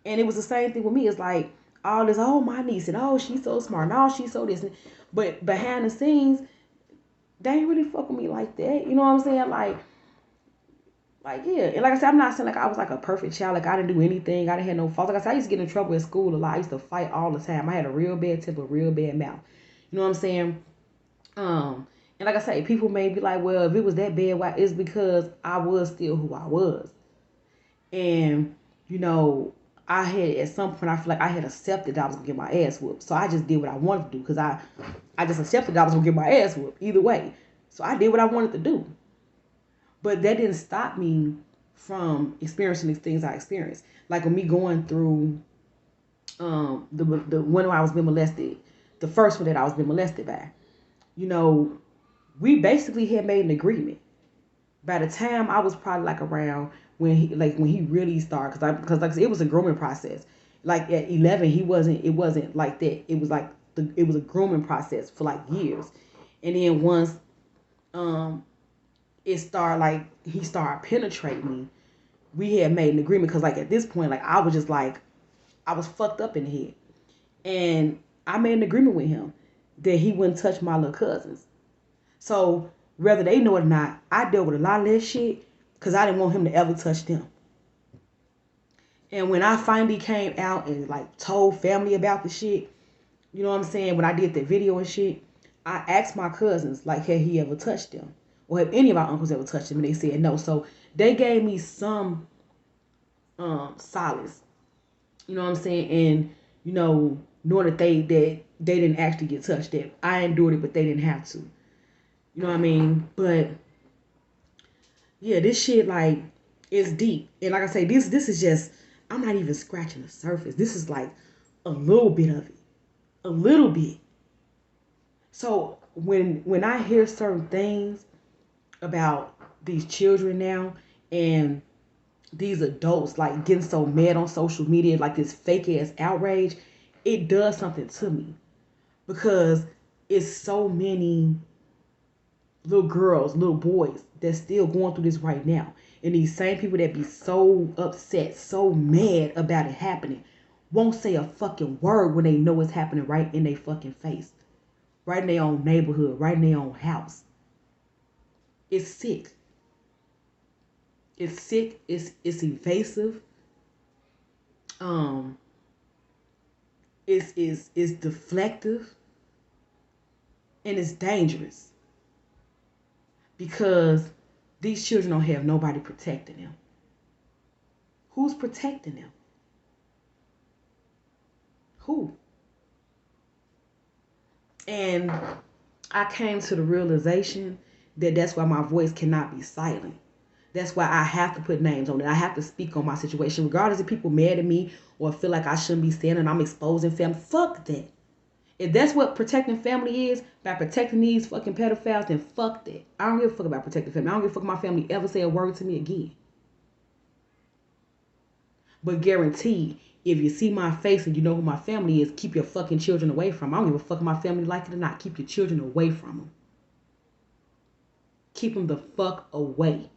And it was the same thing with me. It's like all this, oh, my niece, and oh, she's so smart, and oh, she's so this. But behind the scenes, they ain't really fuck with me like that. You know what I'm saying? Like, yeah. And like I said, I'm not saying like I was like a perfect child. Like I didn't do anything. I didn't have no faults. Like I said, I used to get in trouble at school a lot. I used to fight all the time. I had a real bad temper, real bad mouth. You know what I'm saying? And like I say, people may be like, well, if it was that bad, why? It's because I was still who I was. And, you know, I had, at some point, I feel like I had accepted that I was going to get my ass whooped. So I just did what I wanted to do because I just accepted that I was going to get my ass whooped either way. So I did what I wanted to do. But that didn't stop me from experiencing these things I experienced. Like when me going through the one where I was being molested, the first one that I was being molested by, you know, we basically had made an agreement. By the time I was probably like around when he really started, because like I said, it was a grooming process. Like at 11, it wasn't like that. It was like it was a grooming process for like years, and then once it started, like he started penetrating me, we had made an agreement, because like at this point, like I was just like, I was fucked up in the head, and I made an agreement with him that he wouldn't touch my little cousins. So whether they know it or not, I dealt with a lot of that shit because I didn't want him to ever touch them. And when I finally came out and like told family about the shit, you know what I'm saying, when I did the video and shit, I asked my cousins, like, had he ever touched them? Or have any of our uncles ever touched them? And they said no. So they gave me some solace. You know what I'm saying? And, you know, knowing that they didn't actually get touched, that I endured it, but they didn't have to. You know what I mean? But yeah, this shit, like, is deep. And like I say, this is just, I'm not even scratching the surface. This is like a little bit of it. A little bit. So when I hear certain things about these children now, and these adults like getting so mad on social media, like this fake ass outrage, it does something to me, because it's so many little girls, little boys that's still going through this right now. And these same people that be so upset, so mad about it happening, won't say a fucking word when they know it's happening right in their fucking face. Right in their own neighborhood, right in their own house. It's sick. It's sick. It's evasive. It's deflective. And it's dangerous. Because these children don't have nobody protecting them. Who's protecting them? Who? And I came to the realization that that's why my voice cannot be silent. That's why I have to put names on it. I have to speak on my situation, regardless if people mad at me or feel like I shouldn't be standing. I'm exposing family. Fuck that. If that's what protecting family is, by protecting these fucking pedophiles, then fuck that. I don't give a fuck about protecting family. I don't give a fuck if my family ever say a word to me again. But guaranteed, if you see my face and you know who my family is, keep your fucking children away from them. I don't give a fuck if my family like it or not. Keep your children away from them. Keep them the fuck away.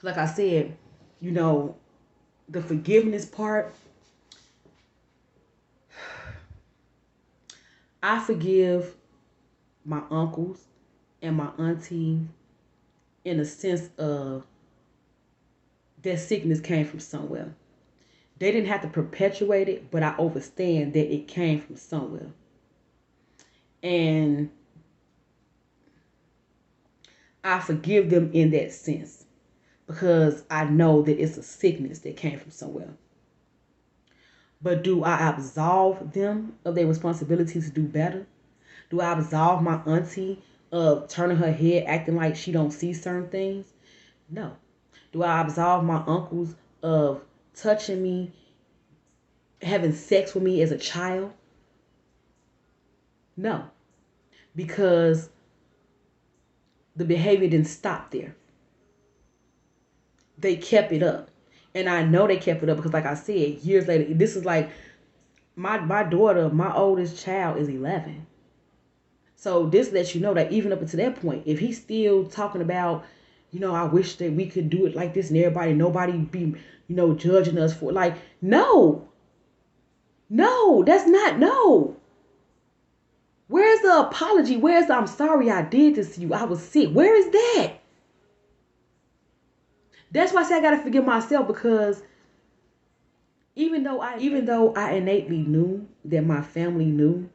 Like I said, you know, the forgiveness part, I forgive my uncles and my auntie in a sense of that sickness came from somewhere. They didn't have to perpetuate it, but I understand that it came from somewhere. And I forgive them in that sense, because I know that it's a sickness that came from somewhere. But do I absolve them of their responsibility to do better? Do I absolve my auntie of turning her head, acting like she don't see certain things? No. Do I absolve my uncles of touching me, having sex with me as a child? No. Because the behavior didn't stop there. They kept it up. And I know they kept it up because, like I said, years later, this is like my daughter, my oldest child is 11. So this lets you know that even up until that point, if he's still talking about, you know, I wish that we could do it like this and nobody be, you know, judging us for, like, no, that's not, no. Where's the apology? Where's the I'm sorry I did this to you? I was sick. Where is that? That's why I say I gotta forgive myself, because even though I innately knew that my family knew,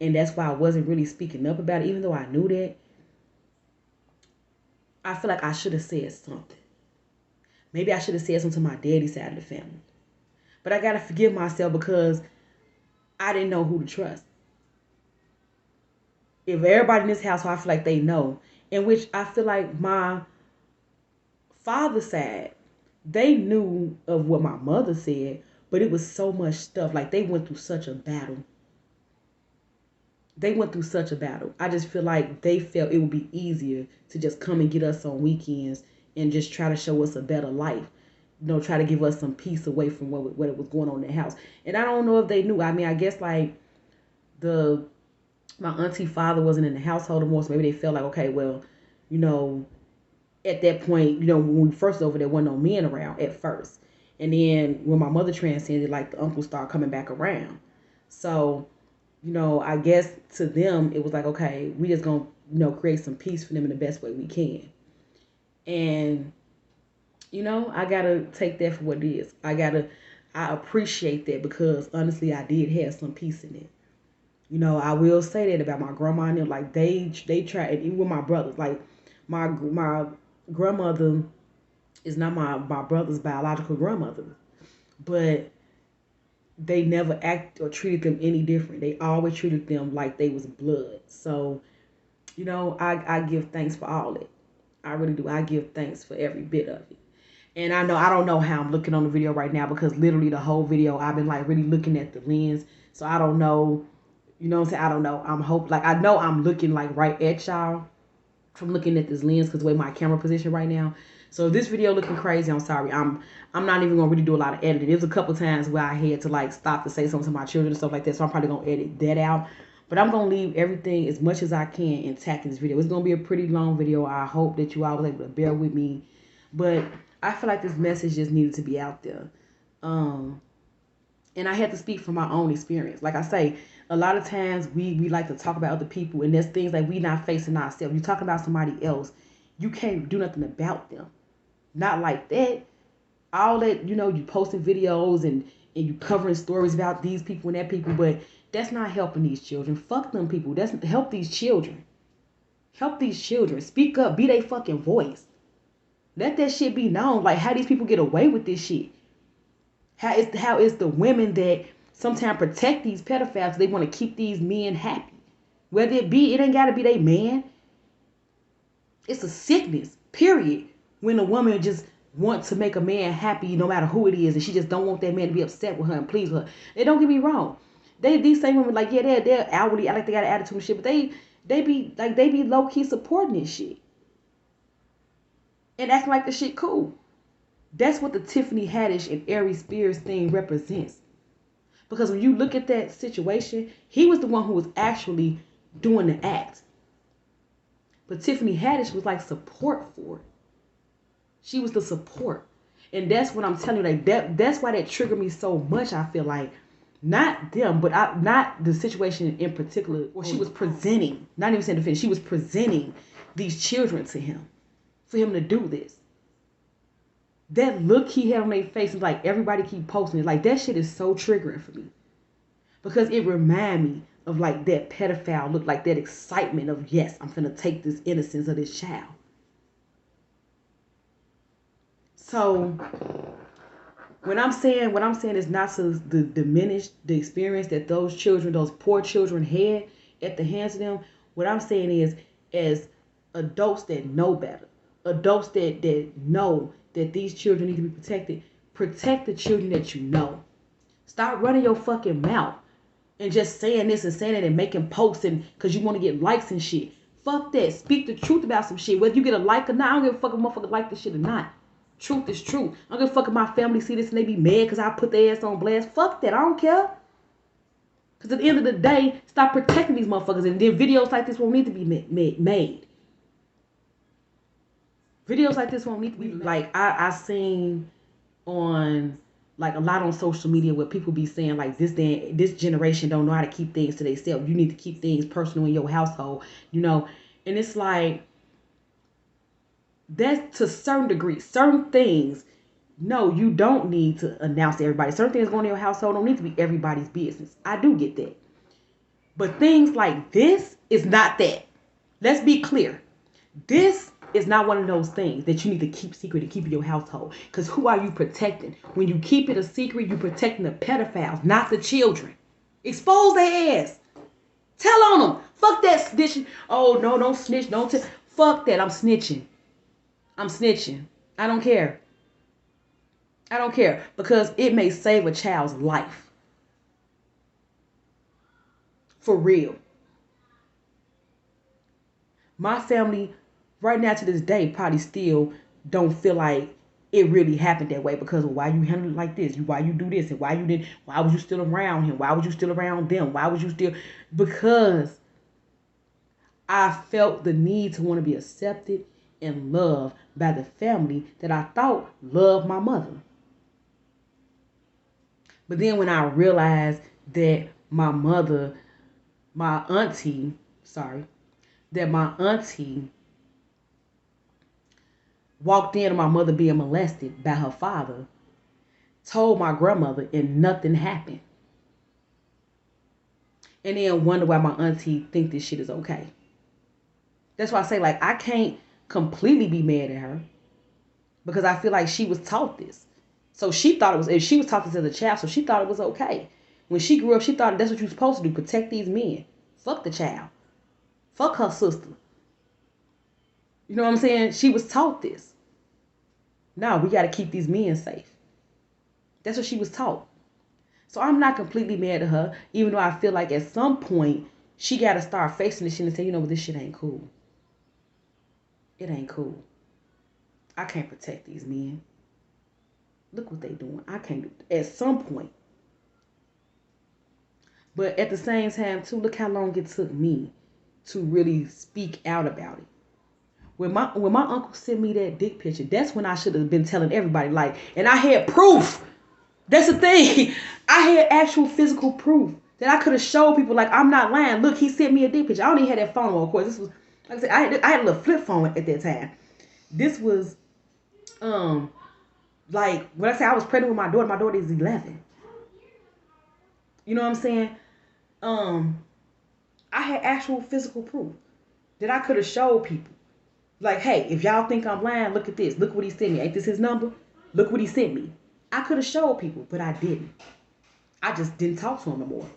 and that's why I wasn't really speaking up about it, even though I knew that, I feel like I should have said something. Maybe I should have said something to my daddy's side of the family. But I gotta forgive myself because I didn't know who to trust. If everybody in this household, I feel like they know, in which I feel like my father's side, they knew of what my mother said, but it was so much stuff. Like, they went through such a battle. They went through such a battle. I just feel like they felt it would be easier to just come and get us on weekends and just try to show us a better life. You know, try to give us some peace away from what it was going on in the house. And I don't know if they knew. I mean, I guess like my auntie father wasn't in the household anymore, so maybe they felt like, okay, well, you know, at that point, you know, when we first over there, wasn't no men around at first. And then when my mother transcended, like the uncles started coming back around. So, you know, I guess to them, it was like, okay, we just gonna, you know, create some peace for them in the best way we can. And, you know, I gotta take that for what it is. I appreciate that, because honestly, I did have some peace in it. You know, I will say that about my grandma and them. Like, they tried, and even with my brothers, like my grandmother is not my brother's biological grandmother, but they never acted or treated them any different. They always treated them like they was blood. So, you know, I give thanks for all it. I really do. I give thanks for every bit of it. And I don't know how I'm looking on the video right now, because literally the whole video I've been like really looking at the lens. So I don't know, you know what I'm saying? I don't know. I know I'm looking like right at y'all from looking at this lens, because the way my camera position right now. So if this video looking crazy, I'm sorry. I'm not even gonna really do a lot of editing. There's a couple times where I had to like stop to say something to my children and stuff like that. So I'm probably gonna edit that out. But I'm gonna leave everything as much as I can intact in this video. It's gonna be a pretty long video. I hope that you all was able to bear with me. But I feel like this message just needed to be out there. And I had to speak from my own experience. Like I say, a lot of times we like to talk about other people, and there's things like we not facing ourselves. You talking about somebody else, you can't do nothing about them. Not like that. All that, you know, you posting videos and you covering stories about these people and that people, but that's not helping these children. Fuck them people. That's help these children. Help these children. Speak up. Be their fucking voice. Let that shit be known. Like, how these people get away with this shit. How is the women that sometimes protect these pedophiles, they want to keep these men happy. Whether it ain't got to be they man. It's a sickness, period. When a woman just wants to make a man happy no matter who it is, and she just don't want that man to be upset with her and please her. And don't get me wrong. These same women, like, yeah, they're outwardly, I like they got an attitude and shit, but they be low-key supporting this shit. And acting like the shit cool. That's what the Tiffany Haddish and Aries Spears thing represents. Because when you look at that situation, he was the one who was actually doing the act. But Tiffany Haddish was like support for it. She was the support. And that's what I'm telling you. Like that's why that triggered me so much, I feel like. Not them, but not the situation in particular. Where she was presenting, not even saying defense, she was presenting these children to him. For him to do this. That look he had on their face is like everybody keep posting it. Like that shit is so triggering for me. Because it remind me of like that pedophile look, like that excitement of, yes, I'm finna take this innocence of this child. So what I'm saying is not to diminish the experience that those children, those poor children had at the hands of them. What I'm saying is, as adults that know better, adults that know that these children need to be protected, protect the children that you know. Stop running your fucking mouth and just saying this and saying that and making posts and because you want to get likes and shit. Fuck that. Speak the truth about some shit. Whether you get a like or not, I don't give a fuck if motherfucker like this shit or not. Truth is truth. I don't give a fuck if my family see this and they be mad because I put their ass on blast. Fuck that. I don't care. Because at the end of the day, stop protecting these motherfuckers, and then videos like this won't need to be made. Videos like this won't need to be like I seen on like a lot on social media where people be saying like this generation don't know how to keep things to themselves. You need to keep things personal in your household, you know. And it's like that's to a certain degree. Certain things, no, you don't need to announce to everybody. Certain things going in your household don't need to be everybody's business. I do get that. But things like this is not that. Let's be clear. This is not one of those things that you need to keep secret and keep in your household. Because who are you protecting? When you keep it a secret, you're protecting the pedophiles, not the children. Expose their ass. Tell on them. Fuck that snitching. Oh, no, don't snitch. Don't tell. Fuck that. I'm snitching. I'm snitching. I don't care. I don't care because it may save a child's life. For real. My family, right now to this day, probably still don't feel like it really happened that way because why you handle it like this? Why you do this? And why you didn't? Why was you still around him? Why was you still around them? Why was you still? Because I felt the need to want to be accepted and loved by the family that I thought loved my mother. But then when I realized that my mother, my auntie, sorry, that my auntie walked in on my mother being molested by her father, told my grandmother, and nothing happened. And then wonder why my auntie think this shit is okay. That's why I say, like, I can't completely be mad at her because I feel like she was taught this. So she thought it was, if she was taught this as a child, so she thought it was okay. When she grew up, she thought that's what you were supposed to do, protect these men. Fuck the child. Fuck her sister. You know what I'm saying? She was taught this. No, we got to keep these men safe. That's what she was taught. So I'm not completely mad at her, even though I feel like at some point she got to start facing this shit and say, you know what, this shit ain't cool. It ain't cool. I can't protect these men. Look what they doing. I can't do it. At some point. But at the same time, too, look how long it took me to really speak out about it. When my uncle sent me that dick picture, that's when I should have been telling everybody, like, and I had proof. That's the thing. I had actual physical proof that I could have showed people, like, I'm not lying. Look, he sent me a dick picture. I don't even have that phone, of course. This was, like I said, I had a little flip phone at that time. This was, like, when I say I was pregnant with my daughter is 11. You know what I'm saying? I had actual physical proof that I could have showed people. Like, hey, if y'all think I'm lying, look at this. Look what he sent me. Ain't this his number? Look what he sent me. I could have showed people, but I didn't. I just didn't talk to him no more.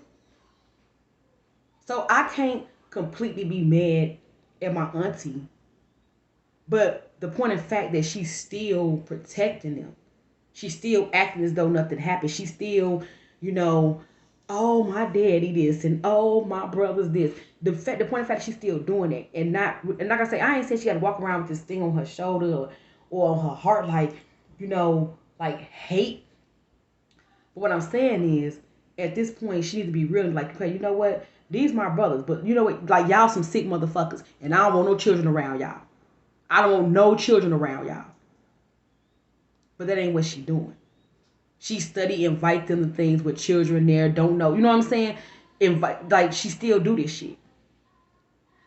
So I can't completely be mad at my auntie. But the point of fact that she's still protecting them. She's still acting as though nothing happened. She's still, you know, oh, my daddy this and oh, my brother's this. The point of fact she's still doing it and not, and like I say, I ain't saying she got to walk around with this thing on her shoulder or on her heart, like, you know, like hate. But what I'm saying is, at this point, she needs to be real, like, okay, you know what? These my brothers, but you know what? Like, y'all some sick motherfuckers, and I don't want no children around y'all. I don't want no children around y'all. But that ain't what she doing. She study, invite them to things with children there, don't know. You know what I'm saying? Invite, like, she still do this shit.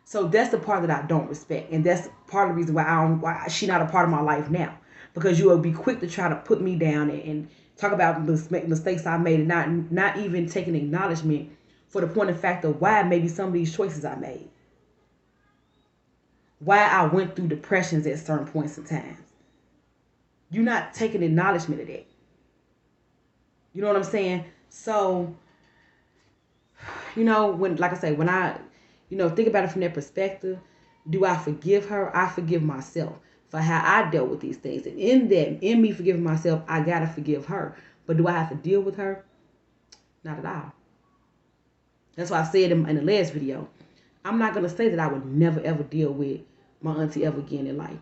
So that's the part that I don't respect. And that's part of the reason why she not a part of my life now. Because you will be quick to try to put me down and talk about the mistakes I made and not even taking acknowledgement for the point of fact of why maybe some of these choices I made. Why I went through depressions at certain points in times. You're not taking acknowledgement of that. You know what I'm saying? So, you know, when, like I say, when I, you know, think about it from that perspective, do I forgive her? I forgive myself for how I dealt with these things. And in me forgiving myself, I got to forgive her. But do I have to deal with her? Not at all. That's why I said in the last video, I'm not going to say that I would never, ever deal with my auntie ever again in life.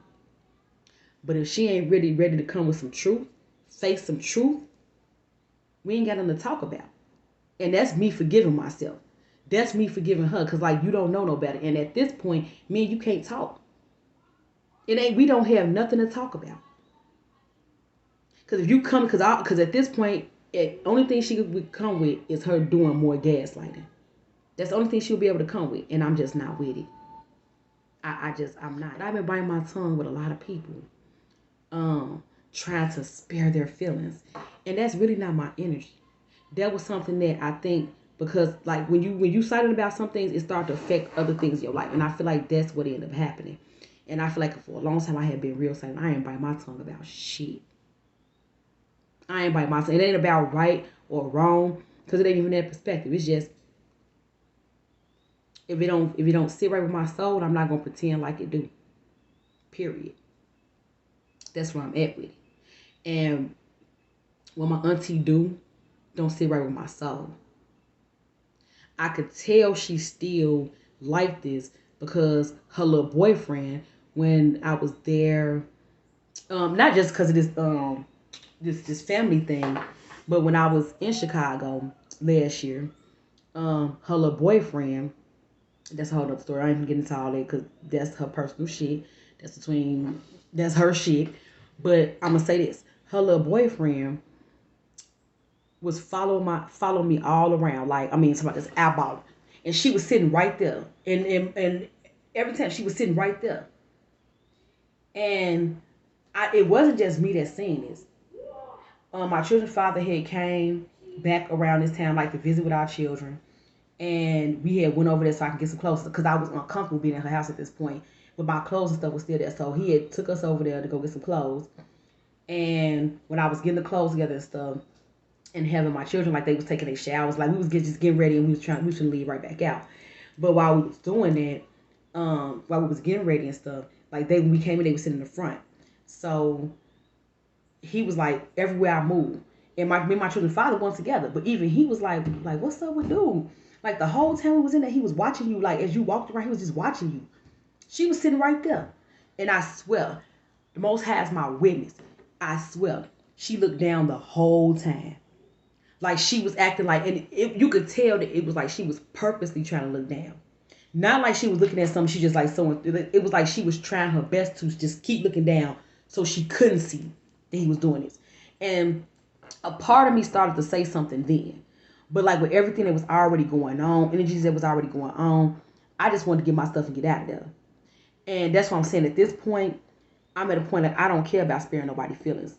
But if she ain't really ready to come with some truth, face some truth, we ain't got nothing to talk about. And that's me forgiving myself. That's me forgiving her. Because, like, you don't know no better. And at this point, me and you can't talk. We don't have nothing to talk about. Because if you come, because at this point, the only thing she would come with is her doing more gaslighting. That's the only thing she'll be able to come with. And I'm just not with it. I'm not. I've been biting my tongue with a lot of people. Trying to spare their feelings. And that's really not my energy. That was something that I think, because like when you silent about some things, it starts to affect other things in your life. And I feel like that's what ended up happening. And I feel like for a long time I had been real silent. I ain't bite my tongue about shit. I ain't bite my tongue. It ain't about right or wrong, because it ain't even that perspective. It's just if it don't sit right with my soul, I'm not gonna pretend like it do. Period. That's where I'm at with it. And what my auntie don't sit right with my soul. I could tell she still like this because her little boyfriend, when I was there, not just because of this family thing, but when I was in Chicago last year, her little boyfriend, that's a whole other story. I ain't even getting into all that because that's her personal shit. That's her shit. But I'm gonna say this: her little boyfriend was follow me all around. Like, I mean, somebody that's eyeball, and she was sitting right there, and every time she was sitting right there, and it wasn't just me that seen this. My children's father had came back around this time, like to visit with our children, and we had went over there so I could get some clothes because I was uncomfortable being in her house at this point, but my clothes and stuff was still there. So he had took us over there to go get some clothes, and when I was getting the clothes together and stuff, and having my children, like, they was taking their showers, like we was just getting ready, and we was to leave right back out. But while we was doing that, while we was getting ready and stuff, like when we came in, they was sitting in the front. So he was like, everywhere I moved, and me and my children's father weren't together, but even he was like, what's up with dude? Like, the whole time we was in there, he was watching you. Like, as you walked around, he was just watching you. She was sitting right there, and I swear, the Most High is my witness. I swear, she looked down the whole time. Like, she was acting like, and you could tell that it was like she was purposely trying to look down. Not like she was looking at something, she just like someone, it was like she was trying her best to just keep looking down so she couldn't see that he was doing this. And a part of me started to say something then. But like with everything that was already going on, energies that was already going on, I just wanted to get my stuff and get out of there. And that's what I'm saying. At this point, I'm at a point that I don't care about sparing nobody's feelings.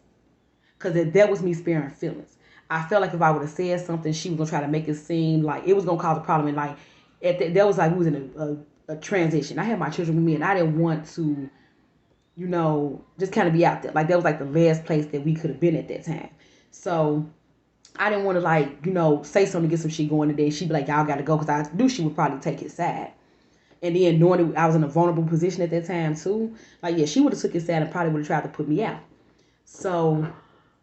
Because that was me sparing feelings. I felt like if I would have said something, she was going to try to make it seem like it was going to cause a problem. And like, that was like we was in a transition. I had my children with me, and I didn't want to, just kind of be out there. Like, that was like the last place that we could have been at that time. So I didn't want to say something to get some shit going, and then she'd be like, y'all got to go, because I knew she would probably take his side. And then knowing that I was in a vulnerable position at that time too, like, yeah, she would have took his side and probably would have tried to put me out. So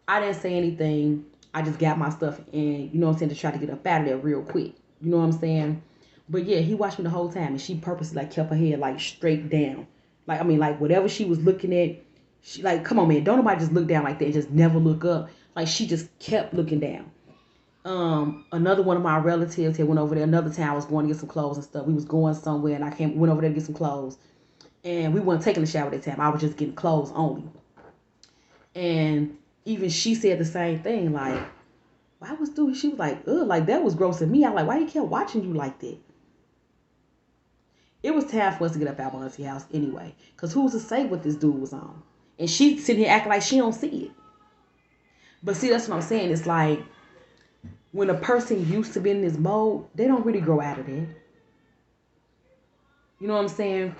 I didn't say anything. I just got my stuff and, to try to get up out of there real quick. You know what I'm saying? But yeah, he watched me the whole time, and she purposely like kept her head like straight down. Like, I mean, like whatever she was looking at, she like, come on, man, don't nobody just look down like that and just never look up. Like, she just kept looking down. Another one of my relatives had went over there another time. I was going to get some clothes and stuff. We was going somewhere, and I went over there to get some clothes, and we weren't taking a shower that time. I was just getting clothes only. And even she said the same thing, like, why was dude? She was like, ugh, like that was gross to me. I'm like, why he kept watching you like that? It was time for us to get up out of Auntie house anyway, cause who's to say what this dude was on? And she sitting here acting like she don't see it. But see, that's what I'm saying. It's like when a person used to be in this mode, they don't really grow out of that. You know what I'm saying?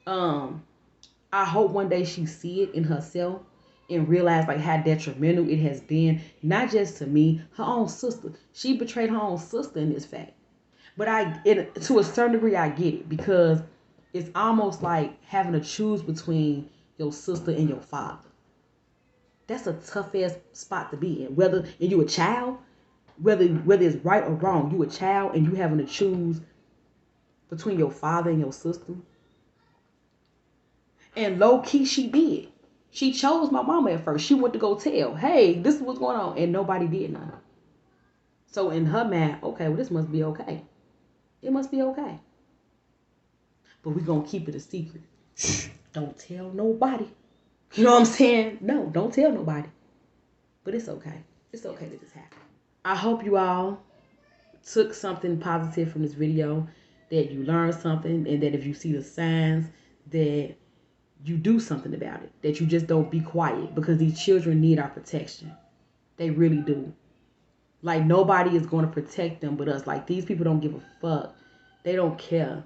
I hope one day she see it in herself and realize like how detrimental it has been, not just to me, her own sister. She betrayed her own sister in this fact. But to a certain degree, I get it, because it's almost like having to choose between your sister and your father. That's a tough ass spot to be in. Whether you a child, whether it's right or wrong, you a child and you having to choose between your father and your sister. And low key, she did. She chose my mama at first. She went to go tell, hey, this is what's going on, and nobody did nothing. So in her mind, okay, well, this must be okay. It must be okay. But we're going to keep it a secret. Shh, don't tell nobody. You know what I'm saying? No, don't tell nobody. But it's okay. It's okay that this happened. I hope you all took something positive from this video, that you learned something, and that if you see the signs, that you do something about it. That you just don't be quiet, because these children need our protection. They really do. Like, nobody is going to protect them but us. Like, these people don't give a fuck. They don't care.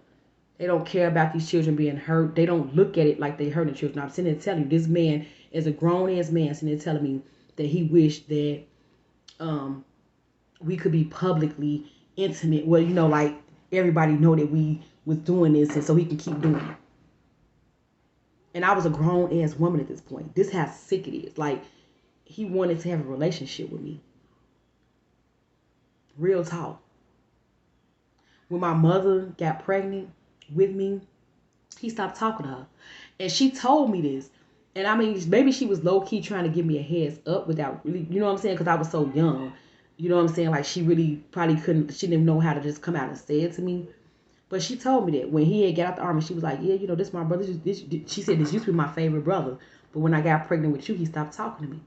They don't care about these children being hurt. They don't look at it like they hurting children. I'm sitting there telling you, this man is a grown-ass man sitting there telling me that he wished that we could be publicly intimate. Well, like everybody know that we was doing this, and so he can keep doing it. And I was a grown ass woman at this point. This is how sick it is. Like, he wanted to have a relationship with me. Real talk. When my mother got pregnant with me, he stopped talking to her. And she told me this. And I mean, maybe she was low-key trying to give me a heads up without really, you know what I'm saying? Because I was so young. You know what I'm saying? Like, she really probably couldn't, she didn't know how to just come out and say it to me. But she told me that when he had got out the army, she was like, yeah, you know, this my brother. She said, this used to be my favorite brother. But when I got pregnant with you, he stopped talking to me.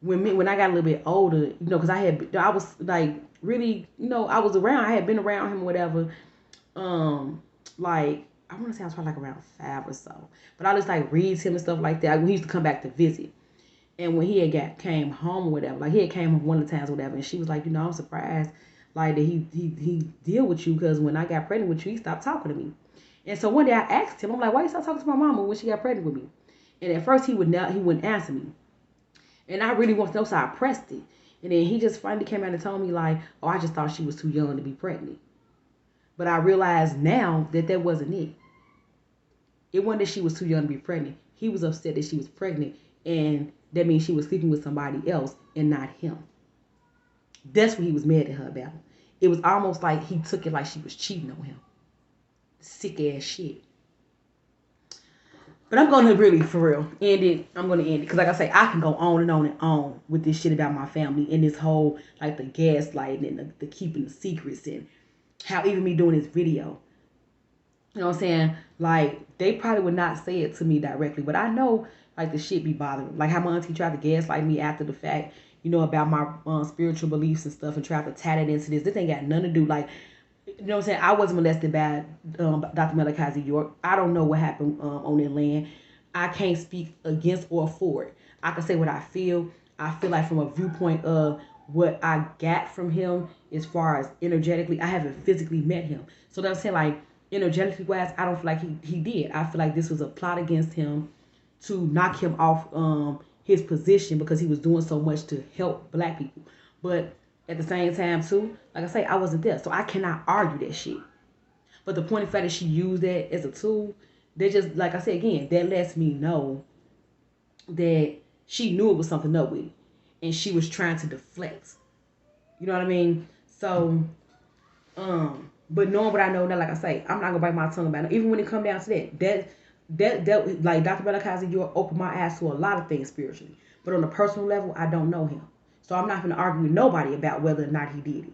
When I got a little bit older, you know, because I was like really, you know, I had been around him or whatever. Like, I want to say I was probably like around 5 or so. But I just like read him and stuff like that. He used to come back to visit. And when he had came home or whatever, like he had came home one of the times or whatever, and she was like, you know, I'm surprised like that he deal with you, because when I got pregnant with you, he stopped talking to me. And so one day I asked him, I'm like, why you stop talking to my mama when she got pregnant with me? And at first he wouldn't answer me. And I really wanted to know, so I pressed it. And then he just finally came out and told me like, oh, I just thought she was too young to be pregnant. But I realized now that that wasn't it. It wasn't that she was too young to be pregnant. He was upset that she was pregnant, and that means she was sleeping with somebody else and not him. That's what he was mad at her about. It was almost like he took it like she was cheating on him. Sick ass shit. But I'm going to really, for real, end it. I'm going to end it. Because like I say, I can go on and on and on with this shit about my family and this whole, like, the gaslighting and the keeping the secrets and how even me doing this video. You know what I'm saying? Like, they probably would not say it to me directly. But I know, like, the shit be bothering. Like, how my auntie tried to gaslight me after the fact, you know, about my spiritual beliefs and stuff, and tried to tie it into this. This ain't got nothing to do, like, you know what I'm saying? I wasn't molested by Dr. Malachi York. I don't know what happened on that land. I can't speak against or for it. I can say what I feel. I feel like from a viewpoint of what I got from him as far as energetically, I haven't physically met him. So that's saying, like, energetically wise, I don't feel like he did. I feel like this was a plot against him to knock him off his position because he was doing so much to help black people. But at the same time, too, like I say, I wasn't there. So I cannot argue that shit. But the point of fact that she used that as a tool, they just, like I said again, that lets me know that she knew it was something up with it. And she was trying to deflect. You know what I mean? So, but knowing what I know now, like I say, I'm not going to bite my tongue about it. Even when it come down to that, like Dr. Malachi York opened my eyes to a lot of things spiritually. But on a personal level, I don't know him. So I'm not going to argue with nobody about whether or not he did it.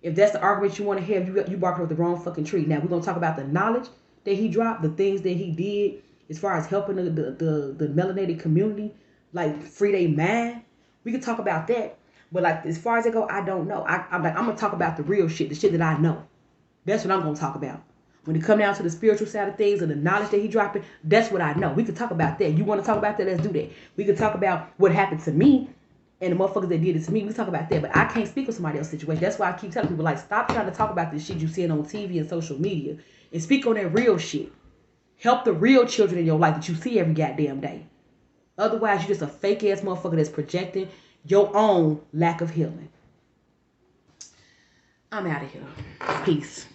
If that's the argument you want to have, you barking up the wrong fucking tree. Now, we're going to talk about the knowledge that he dropped, the things that he did as far as helping the melanated community, like, free their mind. We can talk about that. But, like, as far as it go, I don't know. I'm going to talk about the real shit, the shit that I know. That's what I'm going to talk about. When it come down to the spiritual side of things and the knowledge that he dropping, that's what I know. We can talk about that. You want to talk about that? Let's do that. We can talk about what happened to me and the motherfuckers that did it to me. We talk about that. But I can't speak on somebody else's situation. That's why I keep telling people, like, stop trying to talk about this shit you seeing on TV and social media and speak on that real shit. Help the real children in your life that you see every goddamn day. Otherwise, you're just a fake ass motherfucker that's projecting your own lack of healing. I'm out of here. Peace.